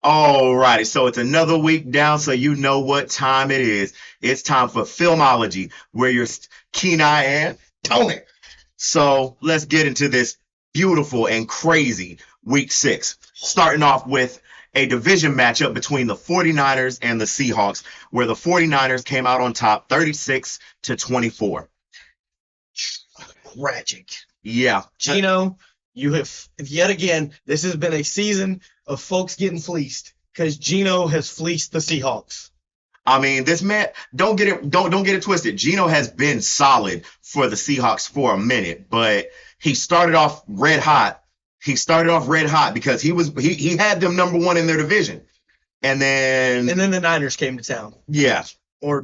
Alrighty, so it's another week down, so you know what time it is. It's time for Filmology, where you're Keenai and Tony. So let's get into this beautiful and crazy week six. Starting off with a division matchup between the 49ers and the Seahawks, where the 49ers came out on top 36-24. Tragic. Yeah. Gino, you have yet again, this has been a season of folks getting fleeced because Gino has fleeced the Seahawks. I mean, this man, don't get it twisted. Gino has been solid for the Seahawks for a minute, but he started off red hot. He started off red hot because he had them number one in their division. And then the Niners came to town. Yeah. Or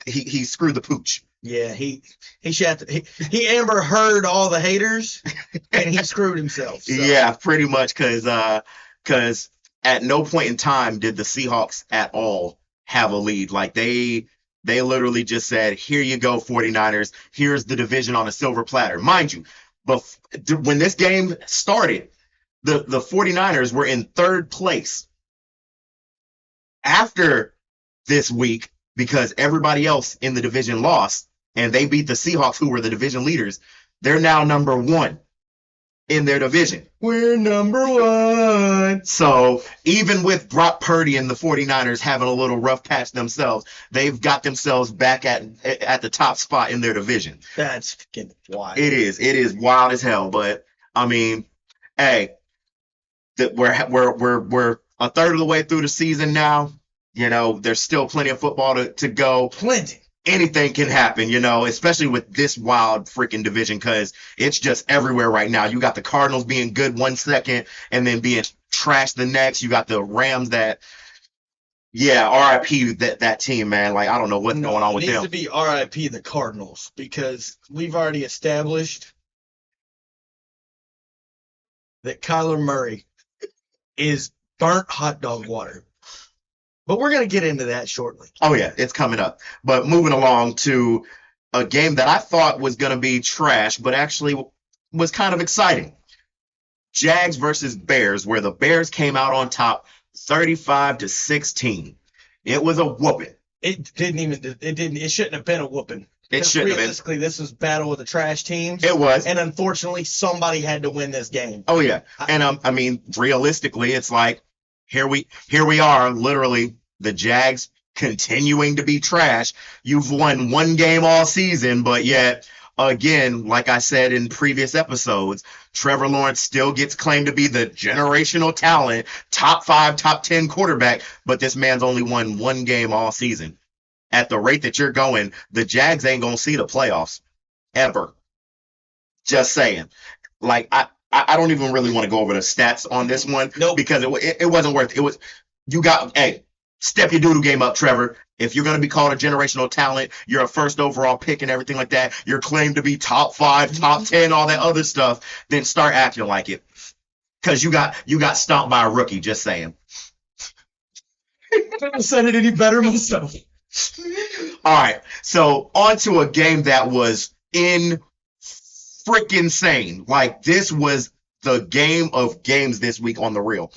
he screwed the pooch. Yeah, he Amber Heard all the haters and he screwed himself. So. Yeah, pretty much because at no point in time did the Seahawks at all have a lead. Like they literally just said, here you go, 49ers. Here's the division on a silver platter. Mind you, but when this game started, the 49ers were in third place. After this week, because everybody else in the division lost, and they beat the Seahawks, who were the division leaders, they're now number one in their division. We're number one. So even with Brock Purdy and the 49ers having a little rough patch themselves, they've got themselves back at the top spot in their division. That's fucking wild. It is. It is wild as hell. But I mean, hey, we're a third of the way through the season now. You know, there's still plenty of football to go. Plenty. Anything can happen, you know, especially with this wild freaking division because it's just everywhere right now. You got the Cardinals being good 1 second and then being trashed the next. You got the Rams RIP that team, man. Like, I don't know what's going on with them. It needs to be RIP the Cardinals because we've already established that Kyler Murray is burnt hot dog water. But we're going to get into that shortly. Oh, yeah, it's coming up. But moving along to a game that I thought was going to be trash, but actually was kind of exciting. Jags versus Bears, where the Bears came out on top 35-16. It was a whooping. It shouldn't have been a whooping. It shouldn't have been. Realistically, this was battle of the trash teams. It was. And unfortunately, somebody had to win this game. Oh, yeah. And I mean, realistically, it's like, here we are, literally, the Jags continuing to be trash. You've won one game all season, but yet, again, like I said in previous episodes, Trevor Lawrence still gets claimed to be the generational talent, top 5, top 10 quarterback, but this man's only won one game all season. At the rate that you're going, the Jags ain't going to see the playoffs. Ever. Just saying. Like, I don't even really want to go over the stats on this one. Nope. Because it wasn't worth it. Step your doodle game up, Trevor. If you're going to be called a generational talent, you're a first overall pick and everything like that, you're claimed to be top 5, top 10, all that other stuff, then start acting like it. Because you got stomped by a rookie, just saying. I haven't said it any better myself. All right, so on to a game that was freaking insane. Like, this was the game of games this week on the real,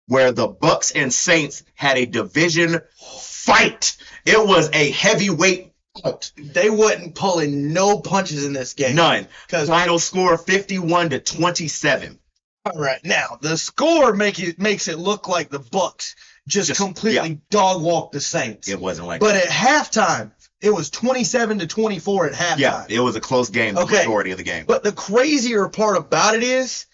where the Bucks and Saints had a division fight. It was a heavyweight fight. They wasn't pulling no punches in this game. None. Final score 51-27. All right, now the score makes it look like the Bucks just completely dog walked the Saints. It wasn't like but that. At halftime, it was 27-24 at halftime. Yeah, it was a close game, the majority of the game. But the crazier part about it is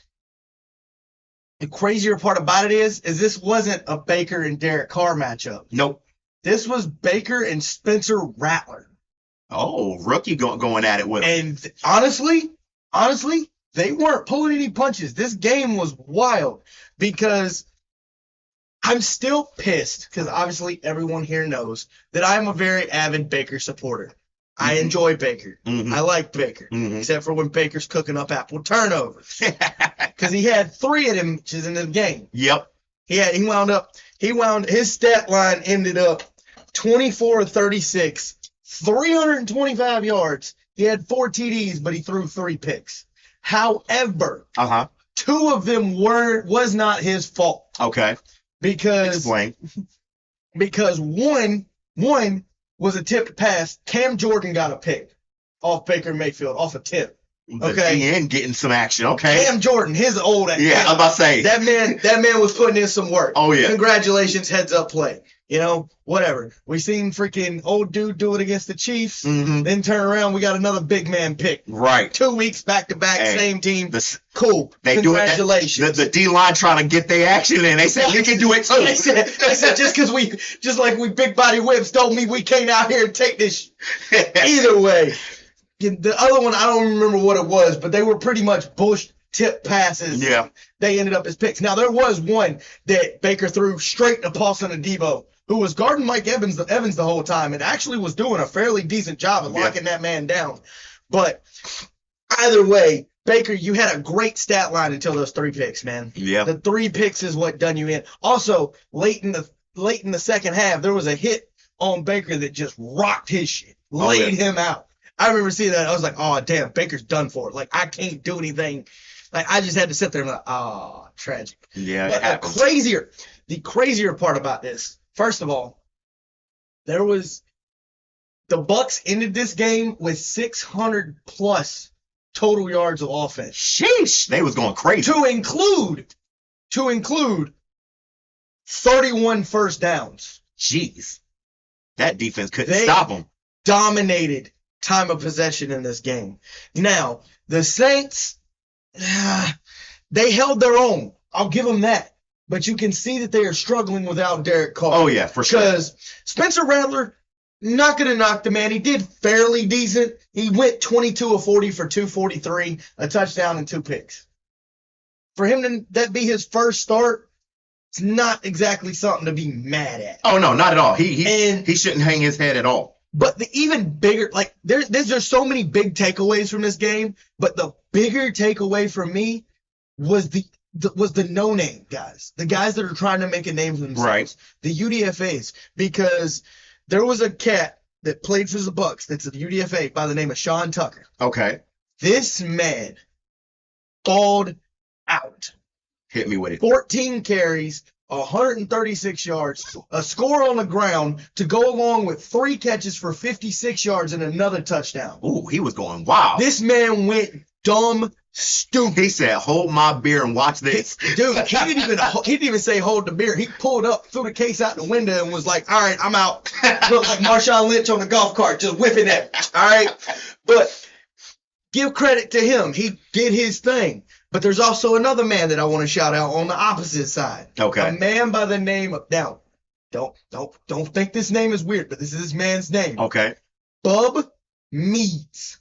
this wasn't a Baker and Derek Carr matchup. Nope. This was Baker and Spencer Rattler. Oh, rookie going at it with him. And honestly, they weren't pulling any punches. This game was wild because I'm still pissed because obviously everyone here knows that I'm a very avid Baker supporter. Mm-hmm. I enjoy Baker. Mm-hmm. I like Baker, except for when Baker's cooking up apple turnovers. Because he had 3 of them in the game. Yep. His stat line ended up 24-36, 325 yards. He had 4 TDs, but he threw 3 picks. However, 2 of them was not his fault. Okay. because Explain. one was a tipped pass. Cam Jordan got a pick off Baker Mayfield off a tip. Okay, The DN getting some action. Okay, Cam Jordan, his old ass. yeah, I'm about to say That man was putting in some work. Oh yeah, Congratulations, heads up play. You know, whatever. We seen freaking old dude do it against the Chiefs. mm-hmm. Then turn around, we got another big man pick. Right. 2 weeks back to back, Hey, same team. Do Cool. it. Congratulations. The D line trying to get their action, and they said we can do it too. They said just like we big body whips don't mean we can't out here and take this. Either way, the other one I don't remember what it was, but they were pretty much bush tip passes. Yeah. They ended up as picks. Now there was one that Baker threw straight to Paulson Adebo, who was guarding Mike Evans the whole time and actually was doing a fairly decent job of locking that man down. But either way, Baker, you had a great stat line until those 3 picks, man. Yeah. The 3 picks is what done you in. Also, late in the second half, there was a hit on Baker that just rocked his shit, laid him out. I remember seeing that. I was like, oh, damn, Baker's done for. Like, I can't do anything. Like, I just had to sit there and be like, oh, tragic. Yeah. But the crazier part about this, first of all, the Bucks ended this game with 600 plus total yards of offense. Sheesh, they was going crazy. To include 31 first downs. Jeez, that defense couldn't stop them. Dominated time of possession in this game. Now, the Saints, they held their own. I'll give them that. But you can see that they are struggling without Derek Carr. Oh, yeah, for sure. Because Spencer Rattler, not going to knock the man. He did fairly decent. He went 22 of 40 for 243, a touchdown and 2 picks. For him to that be his first start, it's not exactly something to be mad at. Oh, no, not at all. He shouldn't hang his head at all. But the even bigger, like, there's so many big takeaways from this game, but the bigger takeaway for me was the no-name guys, the guys that are trying to make a name for themselves, right? The UDFAs, because there was a cat that played for the Bucks that's a UDFA by the name of Sean Tucker. Okay. This man balled out. Hit me with it. 14 carries, 136 yards, a score on the ground to go along with 3 catches for 56 yards and another touchdown. Ooh, he was going wild. This man went dumb stupid. He said, hold my beer and watch this. Dude, he didn't even say hold the beer. He pulled up, threw the case out the window, and was like, all right, I'm out. Looked like Marshawn Lynch on a golf cart, just whipping it. All right? But give credit to him. He did his thing. But there's also another man that I want to shout out on the opposite side. Okay. A man by the name of, now, don't think this name is weird, but this is this man's name. Okay. Bub Meads.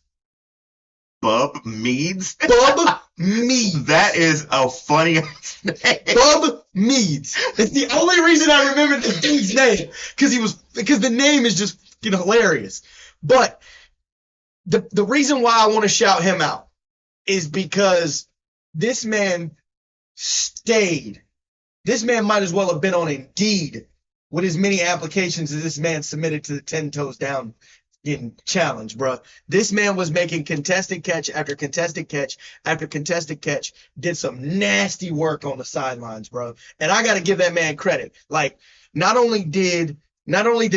Bub Meads? Bub Meads. That is a funny name. Bub Meads. It's the only reason I remember the dude's name, because the name is just hilarious. But the reason why I want to shout him out is because this man stayed. This man might as well have been on Indeed with as many applications as this man submitted to the 10 Toes Down challenge, bro. This man was making contested catch after contested catch after contested catch, did some nasty work on the sidelines, bro. And I got to give that man credit. Like, not only did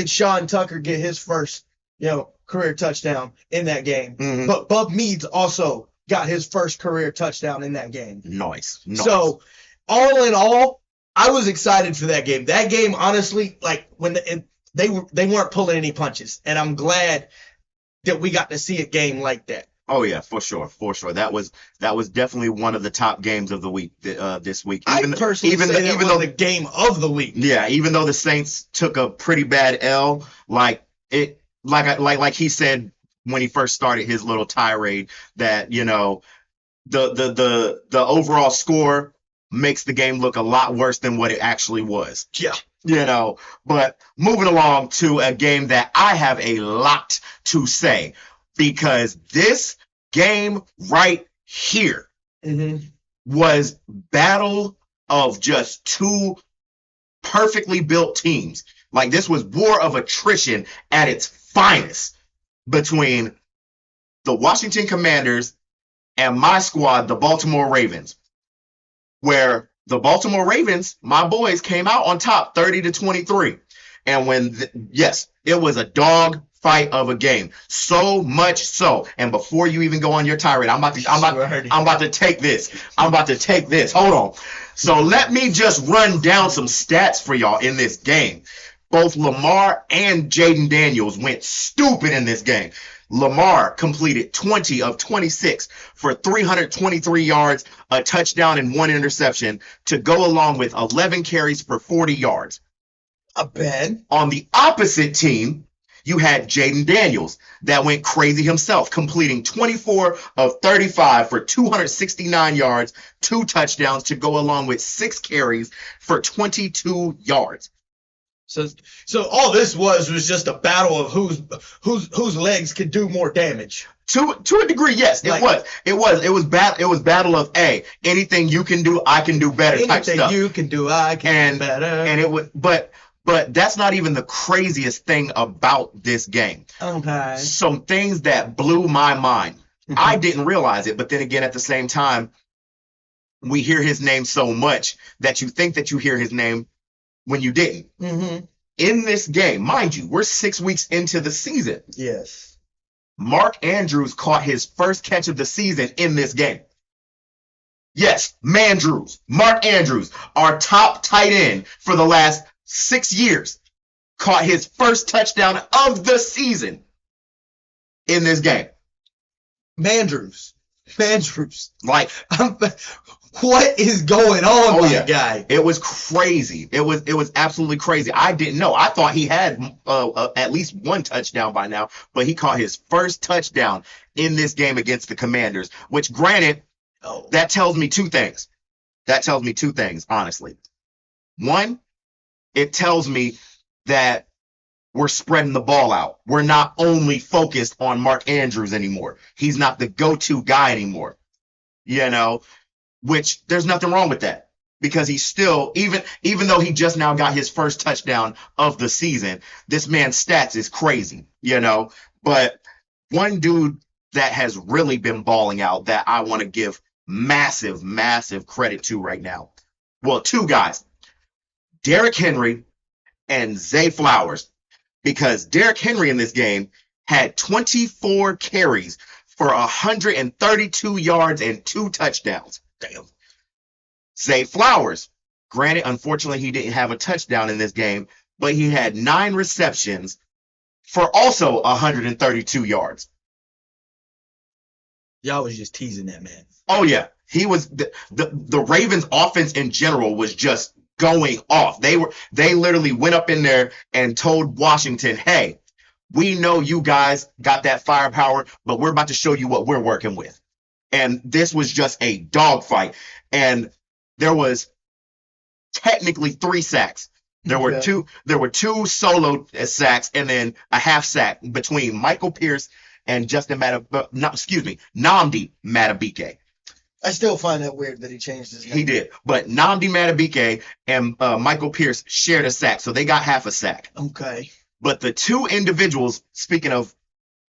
Sean Tucker get his first, career touchdown in that game, but Bub Meads also got his first career touchdown in that game. Nice. So, all in all, I was excited for that game. That game, honestly, like when they weren't pulling any punches, and I'm glad that we got to see a game like that. Oh yeah, for sure. That was definitely one of the top games of the week this week. Even though the game of the week. Yeah, even though the Saints took a pretty bad L, like he said when he first started his little tirade, that the overall score makes the game look a lot worse than what it actually was. Yeah. But moving along to a game that I have a lot to say, because this game right here was battle of just 2 perfectly built teams. Like, this was war of attrition at its finest between the Washington Commanders and my squad, the Baltimore Ravens, where The Baltimore Ravens, my boys, came out on top 30-23. And yes, it was a dog fight of a game. So much so. And before you even go on your tirade, I'm about to take this. I'm about to take this. Hold on. So let me just run down some stats for y'all in this game. Both Lamar and Jaden Daniels went stupid in this game. Lamar completed 20 of 26 for 323 yards, a touchdown, and 1 interception to go along with 11 carries for 40 yards. A bad. On the opposite team, you had Jaden Daniels that went crazy himself, completing 24 of 35 for 269 yards, 2 touchdowns to go along with 6 carries for 22 yards. So all this was just a battle of whose legs could do more damage. To a degree, yes, it was battle of anything you can do, I can do better type stuff. Anything you can do, I can do better. And it was, but that's not even the craziest thing about this game. Okay. Some things that blew my mind. I didn't realize it, but then again, at the same time, we hear his name so much that you think that you hear his name when you didn't. Mm-hmm. In this game, mind you, we're 6 weeks into the season. Yes. Mark Andrews caught his first catch of the season in this game. Yes, Mark Andrews, our top tight end for the last 6 years, caught his first touchdown of the season in this game. Mandrews. Like, what is going on, my guy? It was crazy. It was absolutely crazy. I didn't know. I thought he had at least 1 touchdown by now, but he caught his first touchdown in this game against the Commanders, which, granted, that tells me 2 things. That tells me 2 things, honestly. One, it tells me that we're spreading the ball out. We're not only focused on Mark Andrews anymore. He's not the go-to guy anymore. You know, which there's nothing wrong with that, because he's still, even though he just now got his first touchdown of the season, this man's stats is crazy, you know. But one dude that has really been balling out that I want to give massive credit to right now. Well, 2 guys, Derrick Henry and Zay Flowers, because Derrick Henry in this game had 24 carries for 132 yards and 2 touchdowns. Damn. Zay Flowers, granted, unfortunately, he didn't have a touchdown in this game, but he had 9 receptions for also 132 yards. Y'all was just teasing that man. Oh, yeah. He was the Ravens offense in general was just going off. They literally went up in there and told Washington, hey, we know you guys got that firepower, but we're about to show you what we're working with. And this was just a dogfight. And there was technically 3 sacks. There were two solo sacks and then a half sack between Michael Pierce and Nnamdi Madubuike. I still find that weird that he changed his name. He did. But Nnamdi Madubuike and Michael Pierce shared a sack, so they got half a sack. Okay. But the 2 individuals, speaking of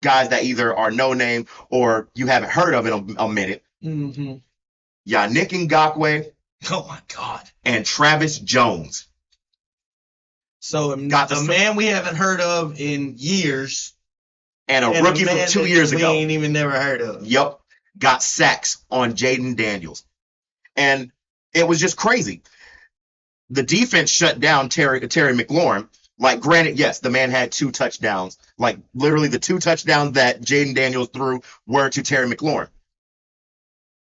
guys that either are no name or you haven't heard of in a minute, mm-hmm. Yannick Ngakoue, oh my God, and Travis Jones. So a man we haven't heard of in years, and a rookie from 2 years ago we ain't even never heard of. Yep, got sacks on Jaden Daniels, and it was just crazy. The defense shut down Terry McLaurin. Like, granted, yes, the man had 2 touchdowns. Like, literally the 2 touchdowns that Jaden Daniels threw were to Terry McLaurin.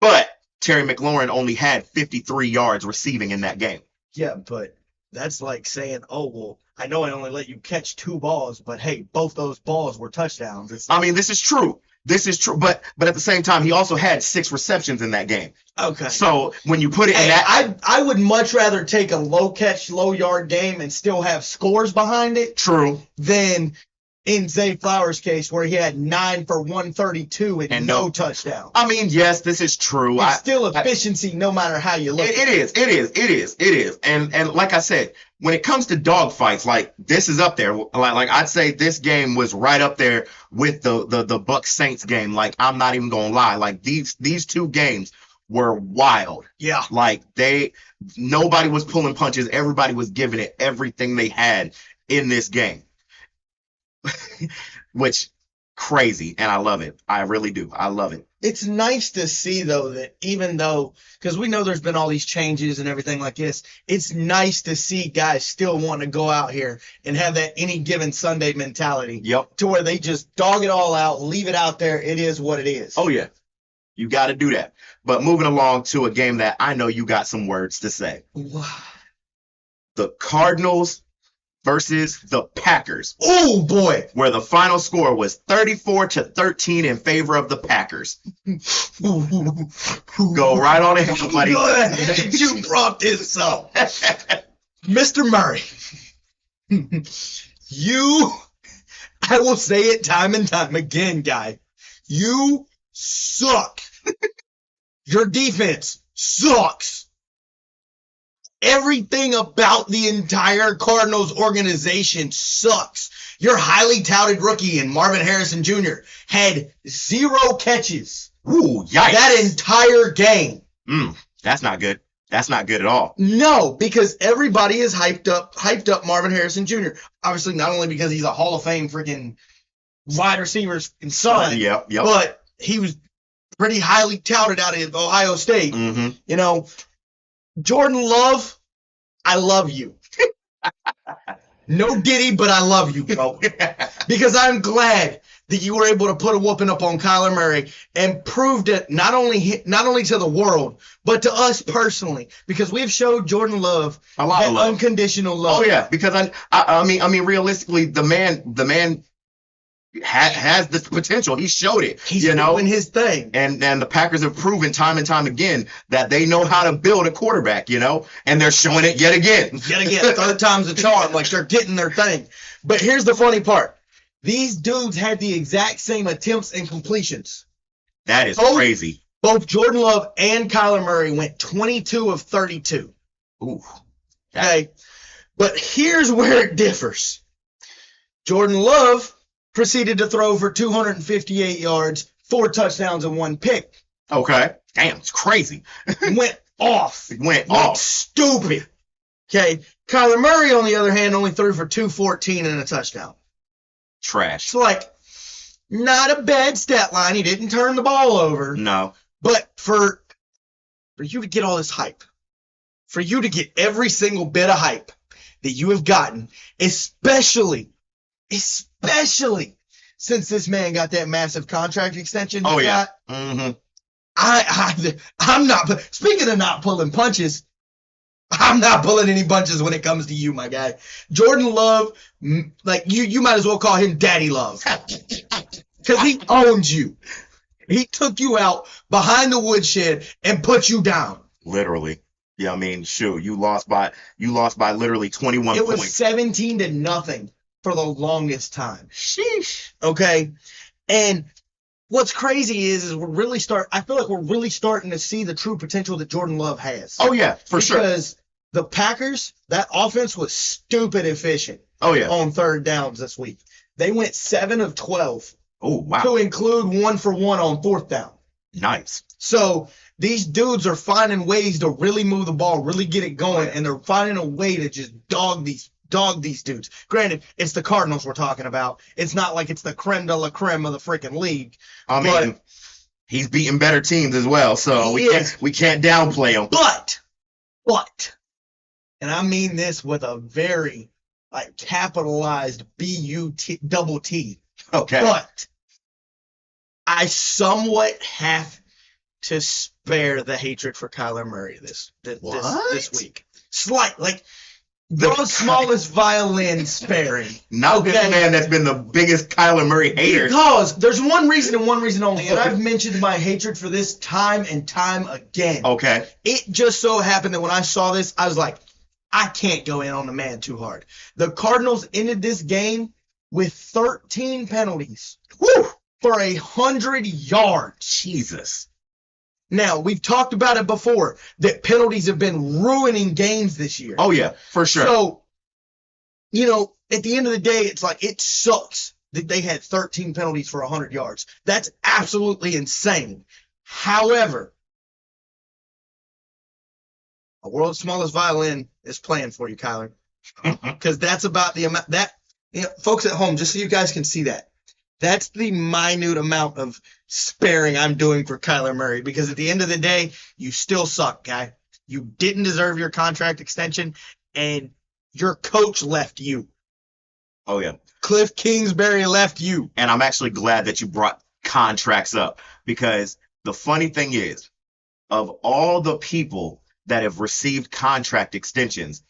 But Terry McLaurin only had 53 yards receiving in that game. Yeah, but that's like saying, oh, well, I know I only let you catch 2 balls, but hey, both those balls were touchdowns. I mean, this is true. But at the same time, he also had 6 receptions in that game. Okay. So when you put it in that, I would much rather take a low catch, low yard game and still have scores behind it. True. Than in Zay Flowers' case where he had 9 for 132 and no touchdown. I mean, yes, this is true. It's still efficiency no matter how you look. It is. And like I said, when it comes to dogfights, like, this is up there. Like I'd say this game was right up there with the Bucs Saints game. Like, I'm not even gonna lie. Like, these 2 games were wild. Yeah. Like nobody was pulling punches. Everybody was giving it everything they had in this game, which crazy. And I love it. I really do. I love it. It's nice to see, though, that even though, because we know there's been all these changes and everything like this, it's nice to see guys still want to go out here and have that any given Sunday mentality. Yep. To where they just dog it all out, leave it out there. It is what it is. Oh, yeah. You got to do that. But moving along to a game that I know you got some words to say. The Cardinals versus the Packers. Oh, boy. Where the final score was 34-13 in favor of the Packers. Go right on ahead, buddy. Go ahead. You brought this up. Mr. Murray, I will say it time and time again, guy. You suck. Your defense sucks. Everything about the entire Cardinals organization sucks. Your highly touted rookie in Marvin Harrison Jr. had 0 catches. Ooh, yikes. That entire game. That's not good. That's not good at all. No, because everybody is hyped up Marvin Harrison Jr. Obviously, not only because he's a Hall of Fame freaking wide receiver's son, Yep. but he was pretty highly touted out of Ohio State. Mm-hmm. You know, Jordan Love, I love you. No Diddy, but I love you, bro. Because I'm glad that you were able to put a whooping up on Kyler Murray and proved it not only to the world, but to us personally. Because we've showed Jordan Love a lot of love. Unconditional love. Oh yeah, because I mean, realistically, the man has the potential. He showed it. He's doing his thing. And the Packers have proven time and time again that they know how to build a quarterback, and they're showing it yet again. Third time's a charm. Like, they're getting their thing. But here's the funny part. These dudes had the exact same attempts and completions. That is crazy. Both Jordan Love and Kyler Murray went 22 of 32. Ooh. Okay. But here's where it differs. Jordan Love proceeded to throw for 258 yards, 4 touchdowns, and 1 pick. Okay. Damn, it's crazy. Went off. Went off. Stupid. Okay. Kyler Murray, on the other hand, only threw for 214 and a touchdown. Trash. It's like, not a bad stat line. He didn't turn the ball over. No. But for you to get all this hype, for you to get every single bit of hype that you have gotten, especially since this man got that massive contract extension. Oh, yeah. Mm-hmm. I'm not, speaking of not pulling punches, I'm not pulling any punches when it comes to you, my guy. Jordan Love, like, you might as well call him Daddy Love. Because he owns you. He took you out behind the woodshed and put you down. Literally. Yeah, I mean, shoot, you lost by literally 21 points. It was 17-0 for the longest time. Sheesh. Okay? And what's crazy is I feel like we're really starting to see the true potential that Jordan Love has. Oh, yeah, for sure. Because the Packers, that offense was stupid efficient. Oh, yeah. On third downs this week. They went 7 of 12. Oh, wow. To include 1 for 1 on 4th down. Nice. So these dudes are finding ways to really move the ball, really get it going, and they're finding a way to just dog these dudes. Granted, it's the Cardinals we're talking about. It's not like it's the creme de la creme of the freaking league. I mean, he's beating better teams as well, so we can't downplay him. But, and I mean this with a very capitalized B-U-T double T. Okay. But I somewhat have to spare the hatred for Kyler Murray this week. The smallest violin sparing. Not this man that's been the biggest Kyler Murray hater. Because there's one reason and one reason only, and I've mentioned my hatred for this time and time again. Okay. It just so happened that when I saw this, I was like, I can't go in on the man too hard. The Cardinals ended this game with 13 penalties. Woo! For 100 yards. Jesus. Now, we've talked about it before, that penalties have been ruining games this year. Oh, yeah, for sure. So, at the end of the day, it's like, it sucks that they had 13 penalties for 100 yards. That's absolutely insane. However, A world's smallest violin is playing for you, Kyler. Because that's about the amount that, folks at home, just so you guys can see that. That's the minute amount of sparing I'm doing for Kyler Murray. Because at the end of the day, you still suck, guy. You didn't deserve your contract extension, and your coach left you. Oh, yeah. Cliff Kingsbury left you. And I'm actually glad that you brought contracts up, because the funny thing is, of all the people that have received contract extensions,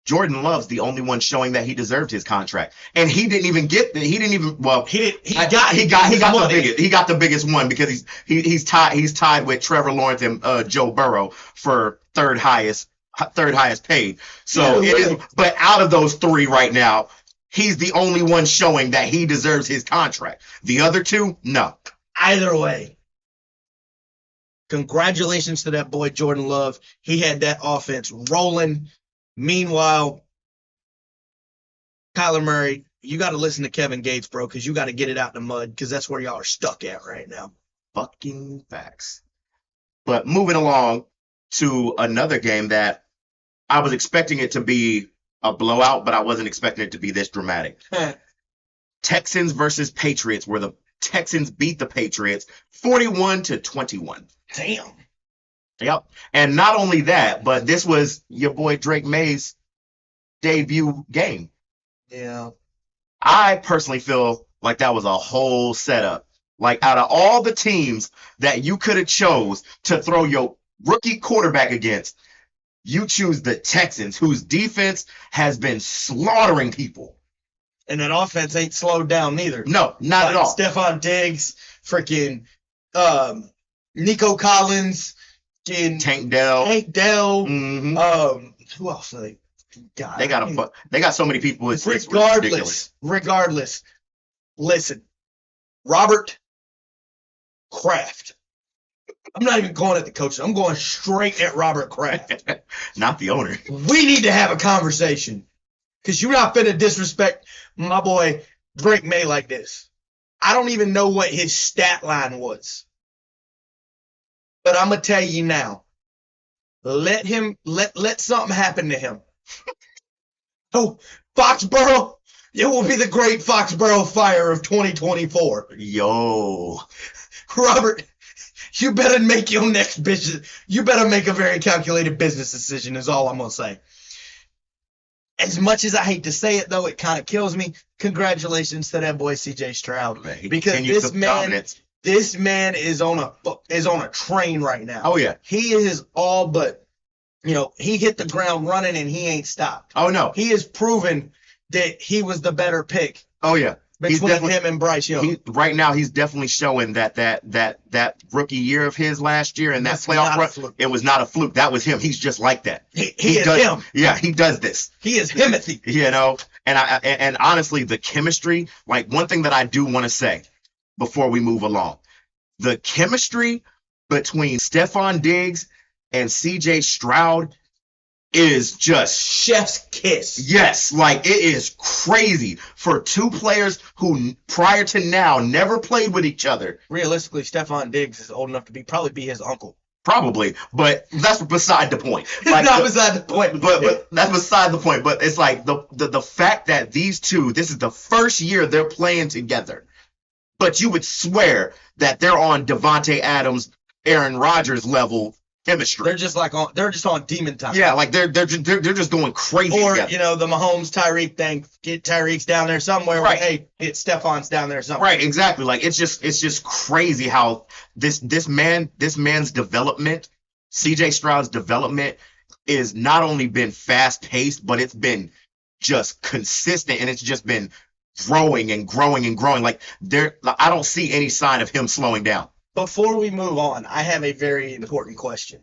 Jordan Love's the only one showing that he deserved his contract, and he didn't even get he got the biggest one, because he's tied with Trevor Lawrence and Joe Burrow for third highest paid. So Yeah, it is, but out of those three right now, he's the only one showing that he deserves his contract. The other two, no. Either way, congratulations to that boy Jordan Love. He had that offense rolling. Meanwhile, Kyler Murray, you got to listen to Kevin Gates, bro, because you got to get it out in the mud, because that's where y'all are stuck at right now. Fucking facts. But moving along to another game that I was expecting it to be a blowout, but I wasn't expecting it to be this dramatic. Texans versus Patriots, where the Texans beat the Patriots 41-21. Damn. Yep. And not only that, but this was your boy Drake May's debut game. Yeah. I personally feel like that was a whole setup. Like, out of all the teams that you could have chose to throw your rookie quarterback against, you choose the Texans, whose defense has been slaughtering people. And that offense ain't slowed down neither. No, not at all. Stephon Diggs, freaking Nico Collins, Tank Dell. Mm-hmm. Who else are they got? They got so many people. It's regardless. Listen, Robert Kraft. I'm not even going at the coaches. I'm going straight at Robert Kraft. Not the owner. We need to have a conversation, because you're not finna disrespect my boy Drake May like this. I don't even know what his stat line was. But I'm going to tell you now. Let something happen to him. Oh, Foxborough. It will be the great Foxborough Fire of 2024. Yo. Robert, you better make your next business. You better make a very calculated business decision, is all I'm going to say. As much as I hate to say it, though, it kind of kills me. Congratulations to that boy CJ Stroud, man. Because this man is on a train right now. Oh yeah, he is all but, he hit the ground running and he ain't stopped. Oh no, he has proven that he was the better pick. Oh yeah, between him and Bryce Young. Right now, he's definitely showing that rookie year of his last year and that playoff run. It was not a fluke. That was him. He's just like that. He is him. Yeah, he does this. He is Himothy. And honestly, the chemistry. Like, one thing that I do want to say before we move along, the chemistry between Stephon Diggs and CJ Stroud is just chef's kiss. Yes, like, it is crazy for two players who prior to now never played with each other. Realistically, Stephon Diggs is old enough to probably be his uncle. Probably, but that's beside the point. Like, not beside the point. But that's beside the point. But it's like the fact that these two, this is the first year they're playing together, but you would swear that they're on Devontae Adams, Aaron Rodgers level chemistry. They're just on demon time. Yeah, like they're just going crazy. Or together. The Mahomes Tyreek thing. Get Tyreek's down there somewhere. Right. Hey, get Stephon's down there somewhere. Right. Exactly. Like, it's just crazy how this man's development, CJ Stroud's development, is not only been fast paced, but it's been just consistent, and it's just been growing and growing and growing. Like, I don't see any sign of him slowing down. Before we move on, I have a very important question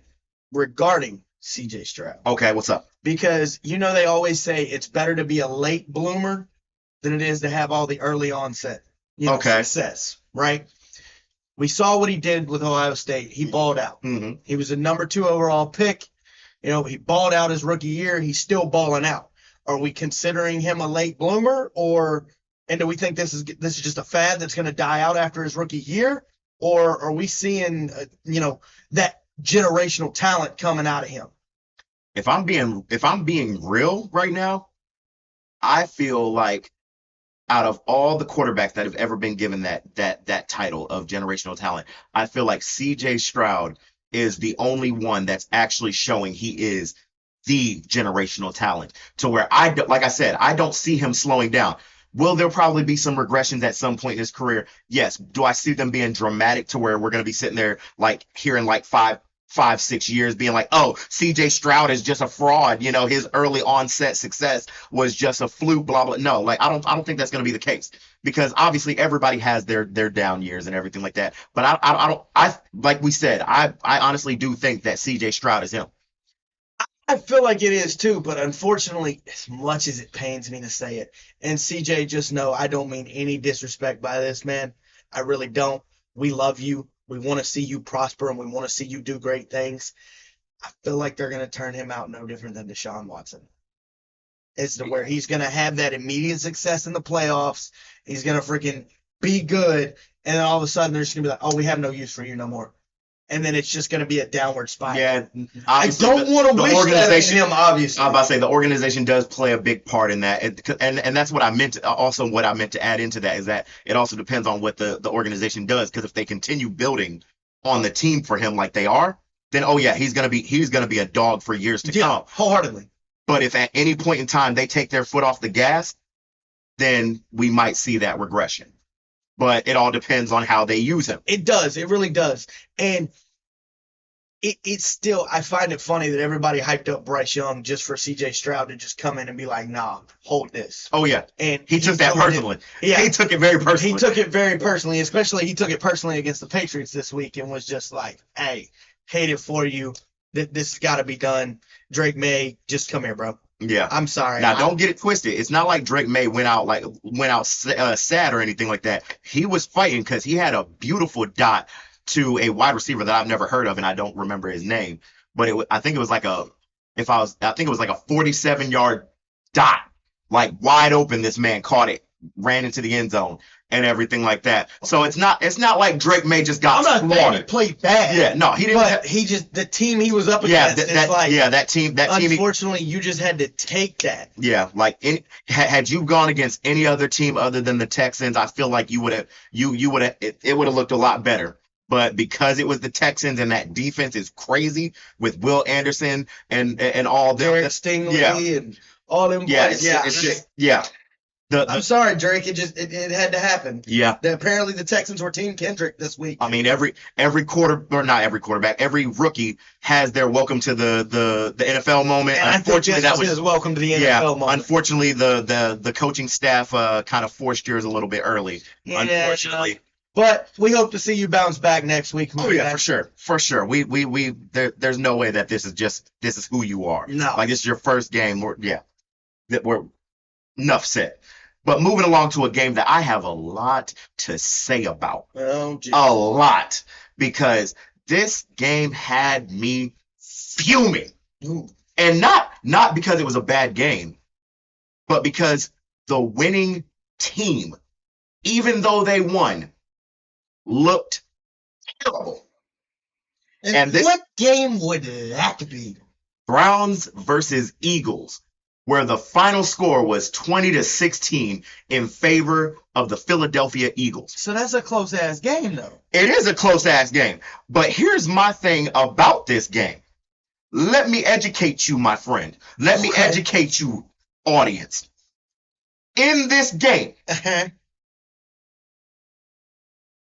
regarding CJ Stroud. Okay, what's up? Because they always say it's better to be a late bloomer than it is to have all the early onset success, right? We saw what he did with Ohio State. He balled out. Mm-hmm. He was a number 2 overall pick. He balled out his rookie year. He's still balling out. Are we considering him a late bloomer, and do we think this is just a fad that's going to die out after his rookie year? Or are we seeing, that generational talent coming out of him? if I'm being real right now, I feel like out of all the quarterbacks that have ever been given that title of generational talent, I feel like CJ Stroud is the only one that's actually showing he is the generational talent to where like I said, I don't see him slowing down. Will there probably be some regressions at some point in his career? Yes. Do I see them being dramatic to where we're going to be sitting there like here in like 6 years being like, oh, CJ Stroud is just a fraud. His early onset success was just a fluke, blah, blah. No, like I don't think that's going to be the case because obviously everybody has their down years and everything like that. But I don't, like we said, I honestly do think that CJ Stroud is him. I feel like it is too, but unfortunately, as much as it pains me to say it, and CJ, just know I don't mean any disrespect by this, man. I really don't. We love you. We want to see you prosper and we want to see you do great things. I feel like they're going to turn him out no different than Deshaun Watson. It's to where he's going to have that immediate success in the playoffs. He's going to freaking be good. And then all of a sudden, they're just going to be like, oh, we have no use for you no more. And then it's just going to be a downward spiral. Yeah, I don't want to wish that on him, obviously. I'm about to say the organization does play a big part in that, and that's what I meant. Also, what I meant to add into that is that it also depends on what the organization does. Because if they continue building on the team for him like they are, then oh yeah, he's gonna be a dog for years to come. Wholeheartedly. But if at any point in time they take their foot off the gas, then we might see that regression. But it all depends on how they use him. It does. It really does. And it's still, I find it funny that everybody hyped up Bryce Young just for CJ Stroud to just come in and be like, nah, hold this. Oh, yeah. And he took that personally. Yeah. He took it very personally. He took it very personally, especially he took it personally against the Patriots this week and was just like, hey, hate it for you. This has got to be done. Drake May, just come here, bro. Yeah, I'm sorry. Now, don't get it twisted. It's not like Drake May went out sad or anything like that. He was fighting because he had a beautiful dot to a wide receiver that I've never heard of, and I don't remember his name. But I think it was like a 47-yard dot, like wide open. This man caught it, ran into the end zone, and everything like that. So it's not like Drake May just got slaughtered. I'm not saying he played bad. Yeah, no, he didn't. But he just, the team he was up against, that team. Unfortunately, you just had to take that. Yeah, like had you gone against any other team other than the Texans, I feel like you would have it would have looked a lot better. But because it was the Texans and that defense is crazy with Will Anderson and all them, Derek Stingley and all them boys. It's just I'm sorry, Drake. It had to happen. Yeah. Apparently, the Texans were Team Kendrick this week. I mean, every not every quarterback, every rookie has their welcome to the NFL moment. And unfortunately, that was his welcome to the NFL moment. Unfortunately, the coaching staff kind of forced yours a little bit early. Yeah, unfortunately. But we hope to see you bounce back next week. Oh yeah, for sure. There's no way that this is who you are. No, like this is your first game. We're enough said. But moving along to a game that I have a lot to say about. Oh, geez. A lot. Because this game had me fuming. Ooh. And not because it was a bad game, but because the winning team, even though they won, looked terrible. And what game would that be? Browns versus Eagles, where the final score was 20-16 in favor of the Philadelphia Eagles. So that's a close-ass game, though. It is a close-ass game. But here's my thing about this game. Let me educate you, my friend. Let me educate you, audience. In this game,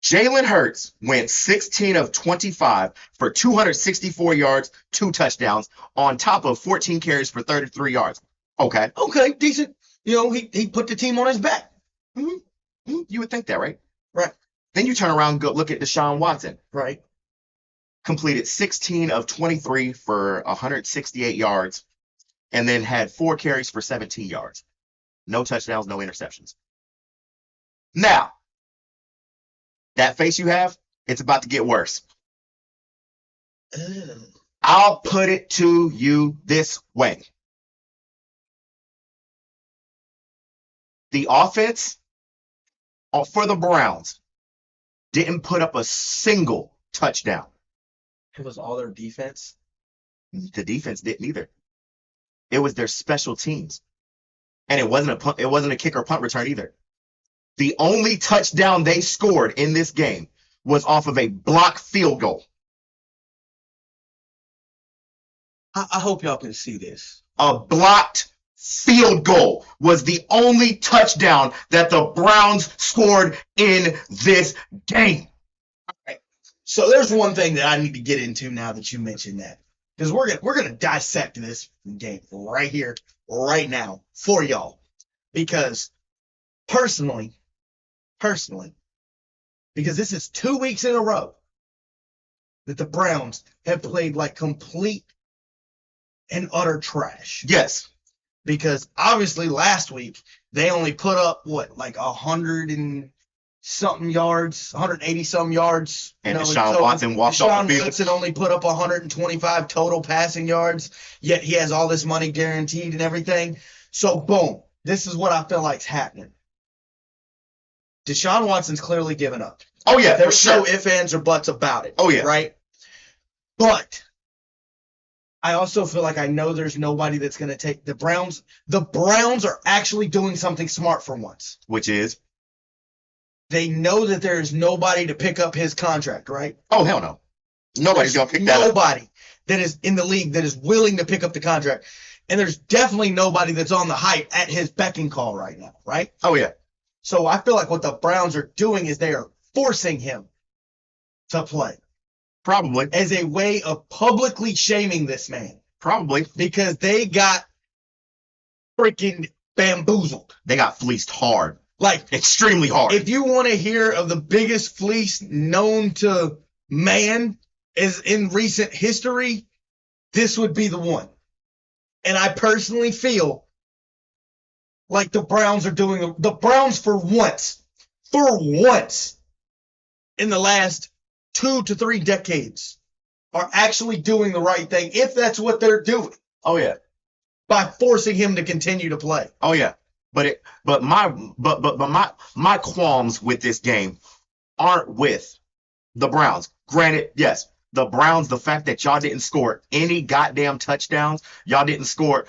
Jalen Hurts went 16 of 25 for 264 yards, 2 touchdowns, on top of 14 carries for 33 yards. Okay, decent. He put the team on his back. Mm-hmm. You would think that, right? Right. Then you turn around and go look at Deshaun Watson. Right. Completed 16 of 23 for 168 yards, and then had 4 carries for 17 yards. No touchdowns, no interceptions. Now, that face you have, it's about to get worse. I'll put it to you this way. The offense for the Browns didn't put up a single touchdown. It was all their defense? The defense didn't either. It was their special teams. And it wasn't a kick or punt return either. The only touchdown they scored in this game was off of a blocked field goal. I hope y'all can see this. A blocked field goal was the only touchdown that the Browns scored in this game. Right. So there's one thing that I need to get into now that you mentioned that. Because we're gonna dissect this game right here, right now, for y'all. Because personally, because this is 2 weeks in a row that the Browns have played like complete and utter trash. Yes. Because obviously last week they only put up like 100 and something yards, 180 some yards. And Deshaun Watson walked off the field. Watson only put up 125 total passing yards, yet he has all this money guaranteed and everything. So boom, this is what I feel like's happening. Deshaun Watson's clearly given up. Oh yeah, there's sure. no ifs, ands, or buts about it. Oh yeah, right. But I also feel like I know there's nobody that's going to take the Browns. The Browns are actually doing something smart for once. Which is? They know that there is nobody to pick up his contract, right? Oh, hell no. Nobody's going to pick that up. Nobody that is in the league that is willing to pick up the contract. And there's definitely nobody that's on the hype at his beck and call right now, right? Oh, yeah. So I feel like what the Browns are doing is they are forcing him to play. Probably. As a way of publicly shaming this man. Probably. Because they got freaking bamboozled. They got fleeced hard. Like, extremely hard. If you want to hear of the biggest fleece known to man is in recent history, this would be the one. And I personally feel like the Browns are doing the Browns for once in the last 2 to 3 decades are actually doing the right thing, if that's what they're doing. Oh yeah. By forcing him to continue to play. Oh yeah. But my qualms with this game aren't with the Browns. Granted, yes, the Browns, the fact that y'all didn't score any goddamn touchdowns, y'all didn't score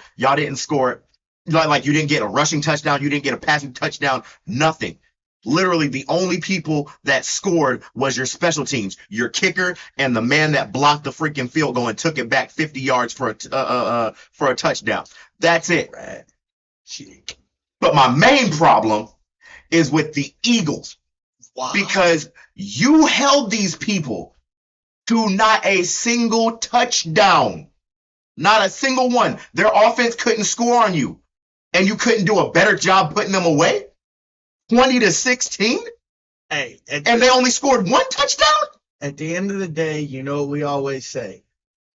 like you didn't get a rushing touchdown, you didn't get a passing touchdown, nothing. Literally, the only people that scored was your special teams, your kicker, and the man that blocked the freaking field goal and took it back 50 yards for a touchdown. That's it. Right. But my main problem is with the Eagles. Wow. Because you held these people to not a single touchdown. Not a single one. Their offense couldn't score on you. And you couldn't do a better job putting them away? 20-16? Hey, and they only scored 1 touchdown? At the end of the day, you know what we always say.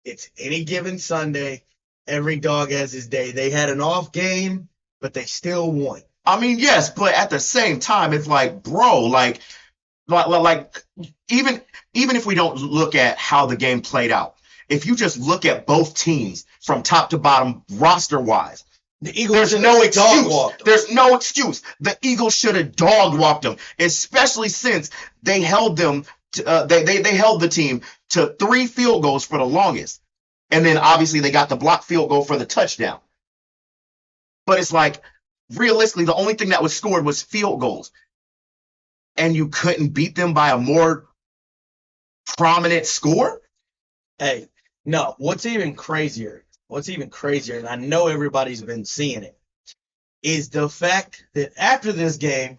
It's any given Sunday. Every dog has his day. They had an off game, but they still won. I mean, yes, but at the same time, it's like, bro, like even if we don't look at how the game played out, if you just look at both teams from top to bottom roster-wise, the Eagles there's no excuse. There's no excuse. The Eagles should have dog-walked them, especially since they held them. They held the team to 3 field goals for the longest, and then obviously they got the blocked field goal for the touchdown. But it's like, realistically, the only thing that was scored was field goals, and you couldn't beat them by a more prominent score? Hey, no. What's even crazier, and I know everybody's been seeing it, is the fact that after this game,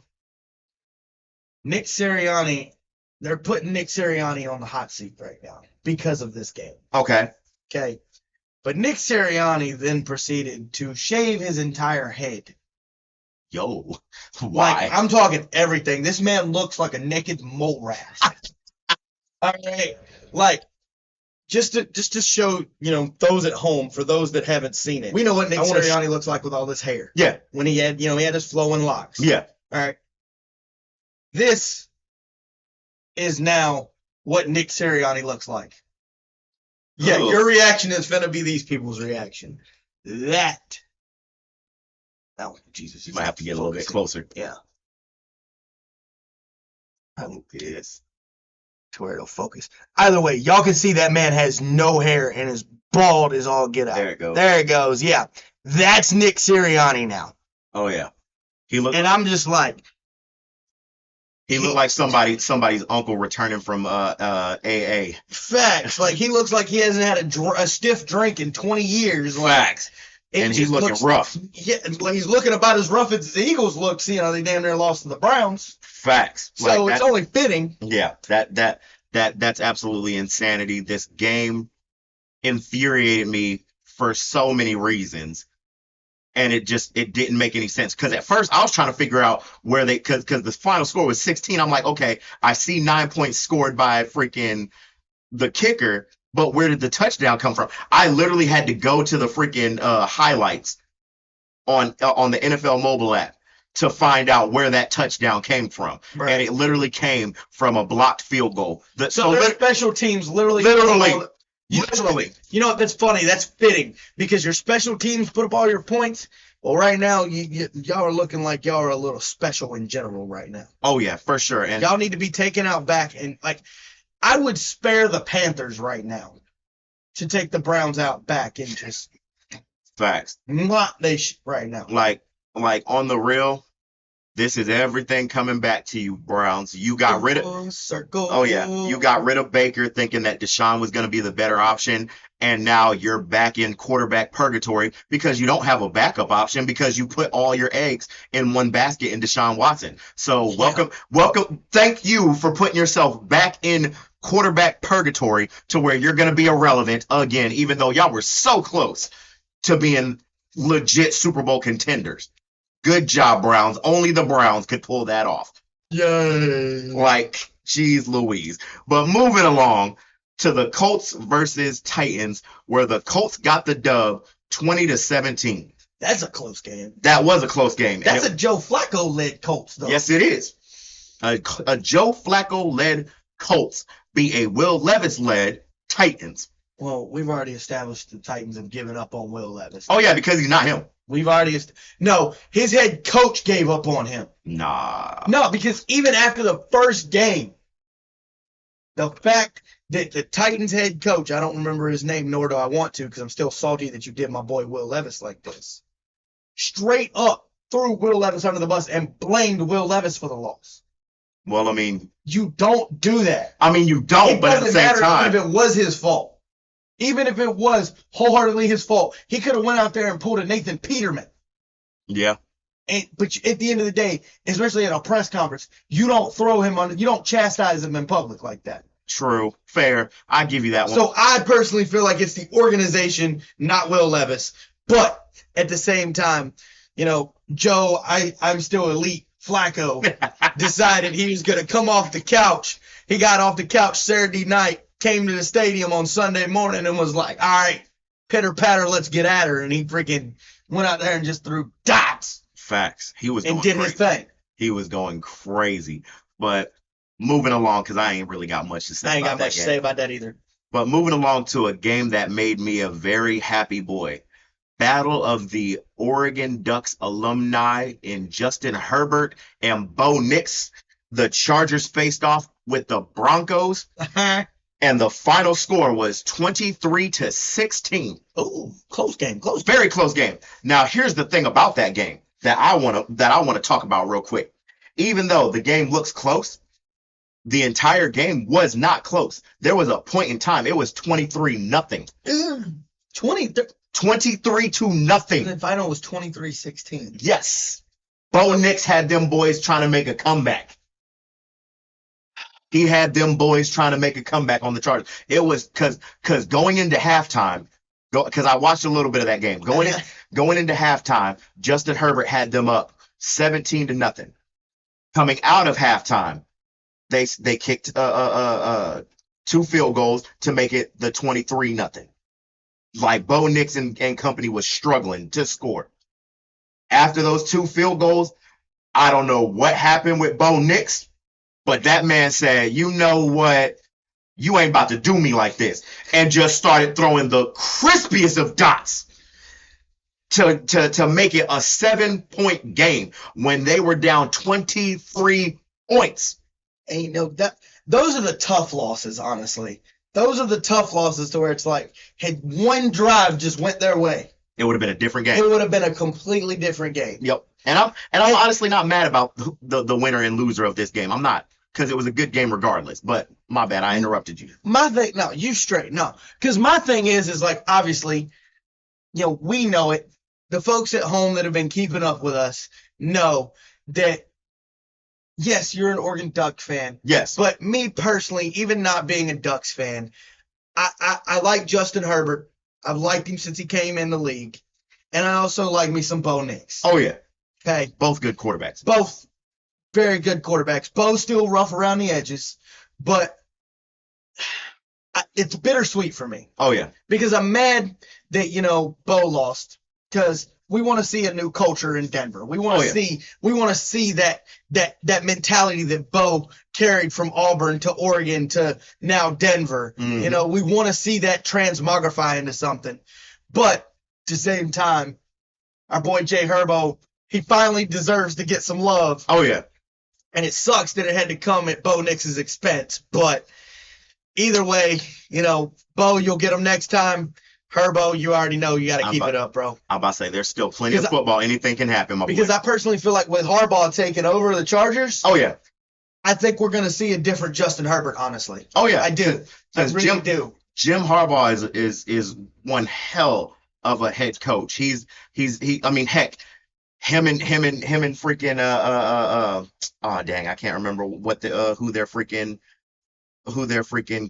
Nick Sirianni, they're putting Nick Sirianni on the hot seat right now because of this game. Okay. But Nick Sirianni then proceeded to shave his entire head. Yo, why? Like, I'm talking everything. This man looks like a naked mole rat. All right. Like, just to show, those at home, for those that haven't seen it. We know what Nick Sirianni looks like with all this hair. Yeah. When he had his flowing locks. Yeah. All right. This is now what Nick Sirianni looks like. Yeah, your reaction is going to be these people's reaction. Oh, Jesus. You might have to get a little bit closer. Yeah. I think this to where it'll focus. Either way, y'all can see that man has no hair and is bald as all get out. There it goes. There it goes. Yeah. That's Nick Sirianni now. Oh yeah, he looked. And I'm just like, he looked like somebody's uncle returning from AA. Facts. Like, he looks like he hasn't had a stiff drink in 20 years. Facts. And he's looking rough. Yeah, like he's looking about as rough as the Eagles look. See, they damn near lost to the Browns. Facts. So it's only fitting. Yeah, that's absolutely insanity. This game infuriated me for so many reasons. And it didn't make any sense. Because at first I was trying to figure out where because the final score was 16. I'm like, okay, I see 9 points scored by freaking the kicker, but where did the touchdown come from? I literally had to go to the freaking highlights on the NFL mobile app to find out where that touchdown came from. Right. And it literally came from a blocked field goal. So their special teams literally. You know what? That's funny. That's fitting because your special teams put up all your points. Well, right now, y'all are looking like y'all are a little special in general right now. Oh, yeah, for sure. And y'all need to be taken out back. And, like, I would spare the Panthers right now to take the Browns out back and just. Facts. Right now. Like on the real, this is everything coming back to you, Browns. You got rid of circle. Oh yeah, you got rid of Baker thinking that Deshaun was going to be the better option, and now you're back in quarterback purgatory because you don't have a backup option because you put all your eggs in one basket in Deshaun Watson. So welcome. Thank you for putting yourself back in quarterback purgatory to where you're going to be irrelevant again, even though y'all were so close to being legit Super Bowl contenders. Good job, Browns. Only the Browns could pull that off. Yay. Like, geez Louise. But moving along to the Colts versus Titans, where the Colts got the dub 20-17. That's a close game. That was a close game. That's a Joe Flacco-led Colts, though. Yes, it is. A Joe Flacco-led Colts beat a Will Levis-led Titans. Well, we've already established the Titans have given up on Will Levis. Oh, yeah, because he's not him. We've already no, his head coach gave up on him. Nah. No, because even after the first game, the fact that the Titans head coach, I don't remember his name, nor do I want to, because I'm still salty that you did my boy Will Levis like this. Straight up threw Will Levis under the bus and blamed Will Levis for the loss. Well, I mean, you don't do that. I mean, you don't, but at the same time, even if it was his fault. Even if it was wholeheartedly his fault, he could have went out there and pulled a Nathan Peterman. Yeah. But at the end of the day, especially at a press conference, you don't throw him on. You don't chastise him in public like that. True. Fair. I give you that one. So I personally feel like it's the organization, not Will Levis. But at the same time, Joe, I'm still elite. Flacco decided he was going to come off the couch. He got off the couch Saturday night. Came to the stadium on Sunday morning and was like, all right, pitter patter, let's get at her. And he freaking went out there and just threw dots. Facts. He was and did crazy. His thing. He was going crazy. But moving along, because I ain't really got much to say. I ain't got much to say about that either. But moving along to a game that made me a very happy boy. Battle of the Oregon Ducks alumni in Justin Herbert and Bo Nix. The Chargers faced off with the Broncos. And the final score was 23-16. Oh, close game. Very close game. Now, here's the thing about that game that I want to talk about real quick. Even though the game looks close, the entire game was not close. There was a point in time. It was 23-0. 23-0. The final was 23-16. Yes. Bo Nix had them boys trying to make a comeback. He had them boys trying to make a comeback on the Chargers. It was because going into halftime, because I watched a little bit of that game. Going into halftime, Justin Herbert had them up 17-0. Coming out of halftime, they kicked 2 field goals to make it the 23-0. Like Bo Nix and company was struggling to score. After those 2 field goals, I don't know what happened with Bo Nix. But that man said, you know what? You ain't about to do me like this. And just started throwing the crispiest of dots to make it a 7-point game when they were down 23 points. Those are the tough losses, honestly. Those are the tough losses to where it's like, had one drive just went their way. it would have been a different It game. would have been a completely different game. Yep. And I'm honestly not mad about the winner and loser of this game. I'm not, because it was a good game regardless. But my bad, I interrupted you. My thing, no, you straight, no. Because my thing is like, obviously, we know it. The folks at home that have been keeping up with us know that, yes, you're an Oregon Duck fan. Yes. But me personally, even not being a Ducks fan, I like Justin Herbert. I've liked him since he came in the league. And I also like me some Bo Nix. Oh, yeah. Okay. Both good quarterbacks. Both very good quarterbacks. Both still rough around the edges. But it's bittersweet for me. Oh, yeah. Because I'm mad that, Bo lost. Because we want to see a new culture in Denver. We want to see that mentality that Bo carried from Auburn to Oregon to now Denver. Mhm. We want to see that transmogrify into something. But at the same time, our boy Jay Herbo, he finally deserves to get some love. Oh, yeah. And it sucks that it had to come at Bo Nix's expense. But either way, Bo, you'll get him next time. Herbo, you already know you got to keep it up, bro. I'm about to say, there's still plenty of football. Anything can happen, my boy. Because I personally feel like with Harbaugh taking over the Chargers, Oh, yeah. I think we're going to see a different Justin Herbert, honestly. Oh, yeah. I do. I Because really do. Jim Harbaugh is one hell of a head coach. I mean, heck, him and freaking oh dang, I can't remember what who their freaking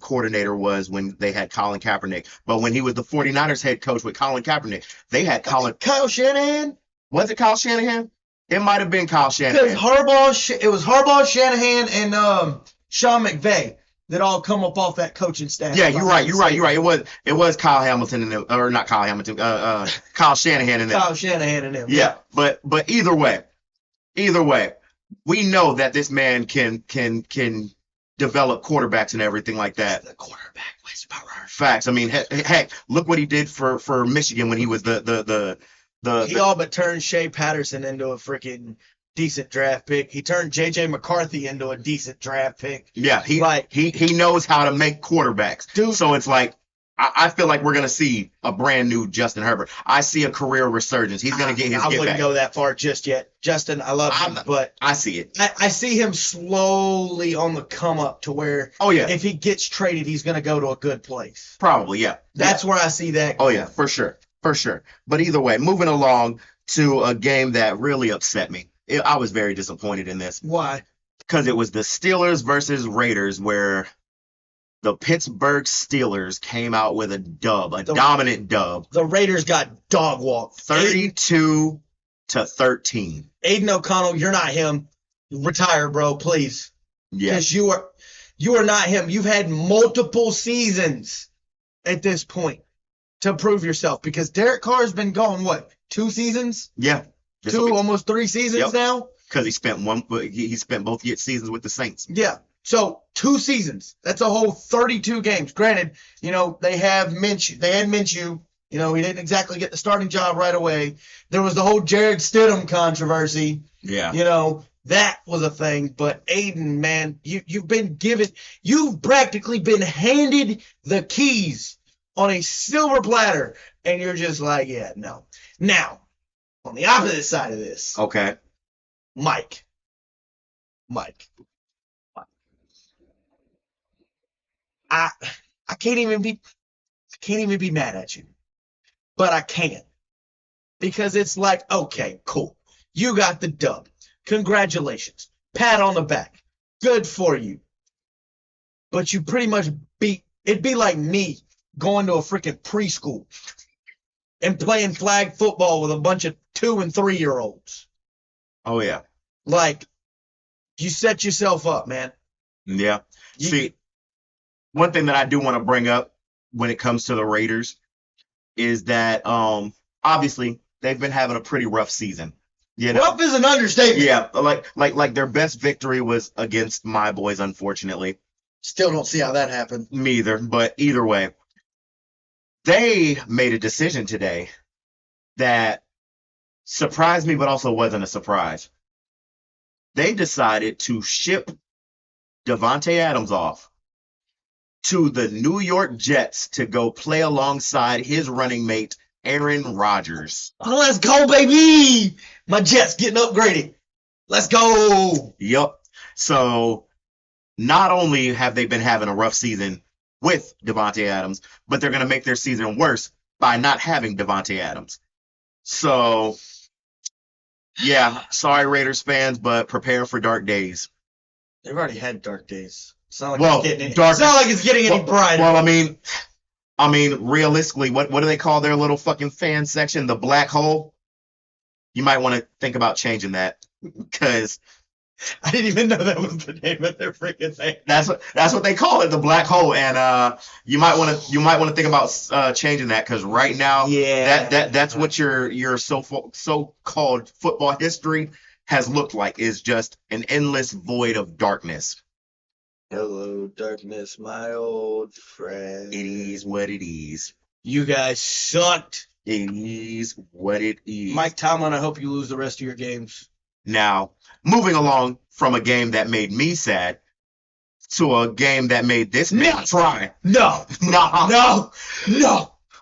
coordinator was when they had Colin Kaepernick. But when he was the 49ers head coach with Colin Kaepernick, they had Kyle Shanahan? Was it Kyle Shanahan? It might have been Kyle Because Shanahan. it was Harbaugh, Shanahan, and Sean McVay that all come up off that coaching staff. Yeah, you're right. It was Kyle Hamilton and them, or not Kyle Hamilton, Kyle Shanahan and them. Kyle Shanahan and them. Yeah, but either way, we know that this man can develop quarterbacks and everything like that. The quarterback whisperer. Facts. I mean, heck, look what he did for Michigan when he was He all but turned Shea Patterson into a freaking decent draft pick. He turned J.J. McCarthy into a decent draft pick. Yeah, he knows how to make quarterbacks. Dude. So it's like, I feel like we're going to see a brand new Justin Herbert. I see a career resurgence. He's going to get his I get wouldn't back. go that far just yet. Justin, I love him, but I see it. I see him slowly on the come up to where Oh, yeah. if he gets traded, he's going to go to a good place. Probably, yeah. That's where I see that. Oh, yeah, for sure. For sure. But either way, moving along to a game that really upset me. I was very disappointed in this Why? because it was the Steelers versus Raiders, where the Pittsburgh Steelers came out with a dominant dub, The Raiders got dog walked. 32-13. Aiden O'Connell, you're not him. Retire, bro, please. Yeah. Because you are not him. You've had multiple seasons at this point to prove yourself. Because Derek Carr's been gone, what, 2 seasons? Yeah. Almost 3 seasons Yep. now? Because he spent both seasons with the Saints. Yeah. So 2 seasons. That's a whole 32 games. Granted, they had Minshew. He didn't exactly get the starting job right away. There was the whole Jared Stidham controversy. Yeah. That was a thing. But Aiden, man, you've practically been handed the keys on a silver platter, and you're just like, yeah, no. Now, on the opposite side of this, Okay. Mike. I can't even be mad at you. But I can't. Because it's like, okay, cool. You got the dub. Congratulations. Pat on the back. Good for you. But you pretty much it'd be like me going to a freaking preschool and playing flag football with a bunch of 2 and 3-year-olds. Oh, yeah. Like, you set yourself up, man. Yeah. See, one thing that I do want to bring up when it comes to the Raiders is that obviously they've been having a pretty rough season. Rough is an understatement. Yeah, like their best victory was against my boys, unfortunately. Still don't see how that happened. Me either, but either way, they made a decision today that surprised me, but also wasn't a surprise. They decided to ship Devontae Adams off to the New York Jets to go play alongside his running mate, Aaron Rodgers. Oh, let's go, baby. My Jets getting upgraded. Let's go. Yep. So not only have they been having a rough season with Devontae Adams, but they're going to make their season worse by not having Devontae Adams. So, yeah, sorry, Raiders fans, but prepare for dark days. They've already had dark days. It's not like it's getting any brighter. Well, I mean, realistically, what do they call their little fucking fan section? The black hole? You might want to think about changing that because I didn't even know that was the name of their freaking thing. that's what they call it, the black hole. And you might want to think about changing that because right now, that's what your so-called football history has looked like, is just an endless void of darkness. Hello, darkness, my old friend. It is what it is. You guys sucked. It is what it is. Mike Tomlin, I hope you lose the rest of your games. Now, moving along from a game that made me sad to a game that made this man try. No.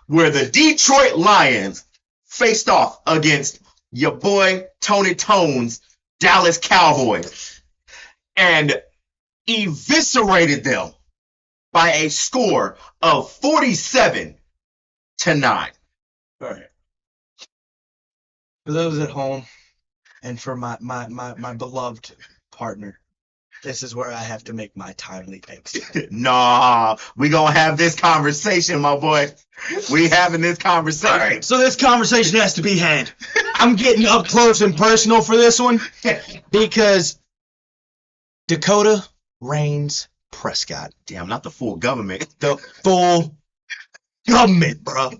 Where the Detroit Lions faced off against your boy Tony Tone's Dallas Cowboys and eviscerated them by a score of 47-9. All right. For those at home, and for my beloved partner, this is where I have to make my timely exit. Nah, we gonna have this conversation, my boy. We having this conversation. All right, so this conversation has to be had. I'm getting up close and personal for this one because Dakota Reigns Prescott. Damn, not the full government. The full government, bro.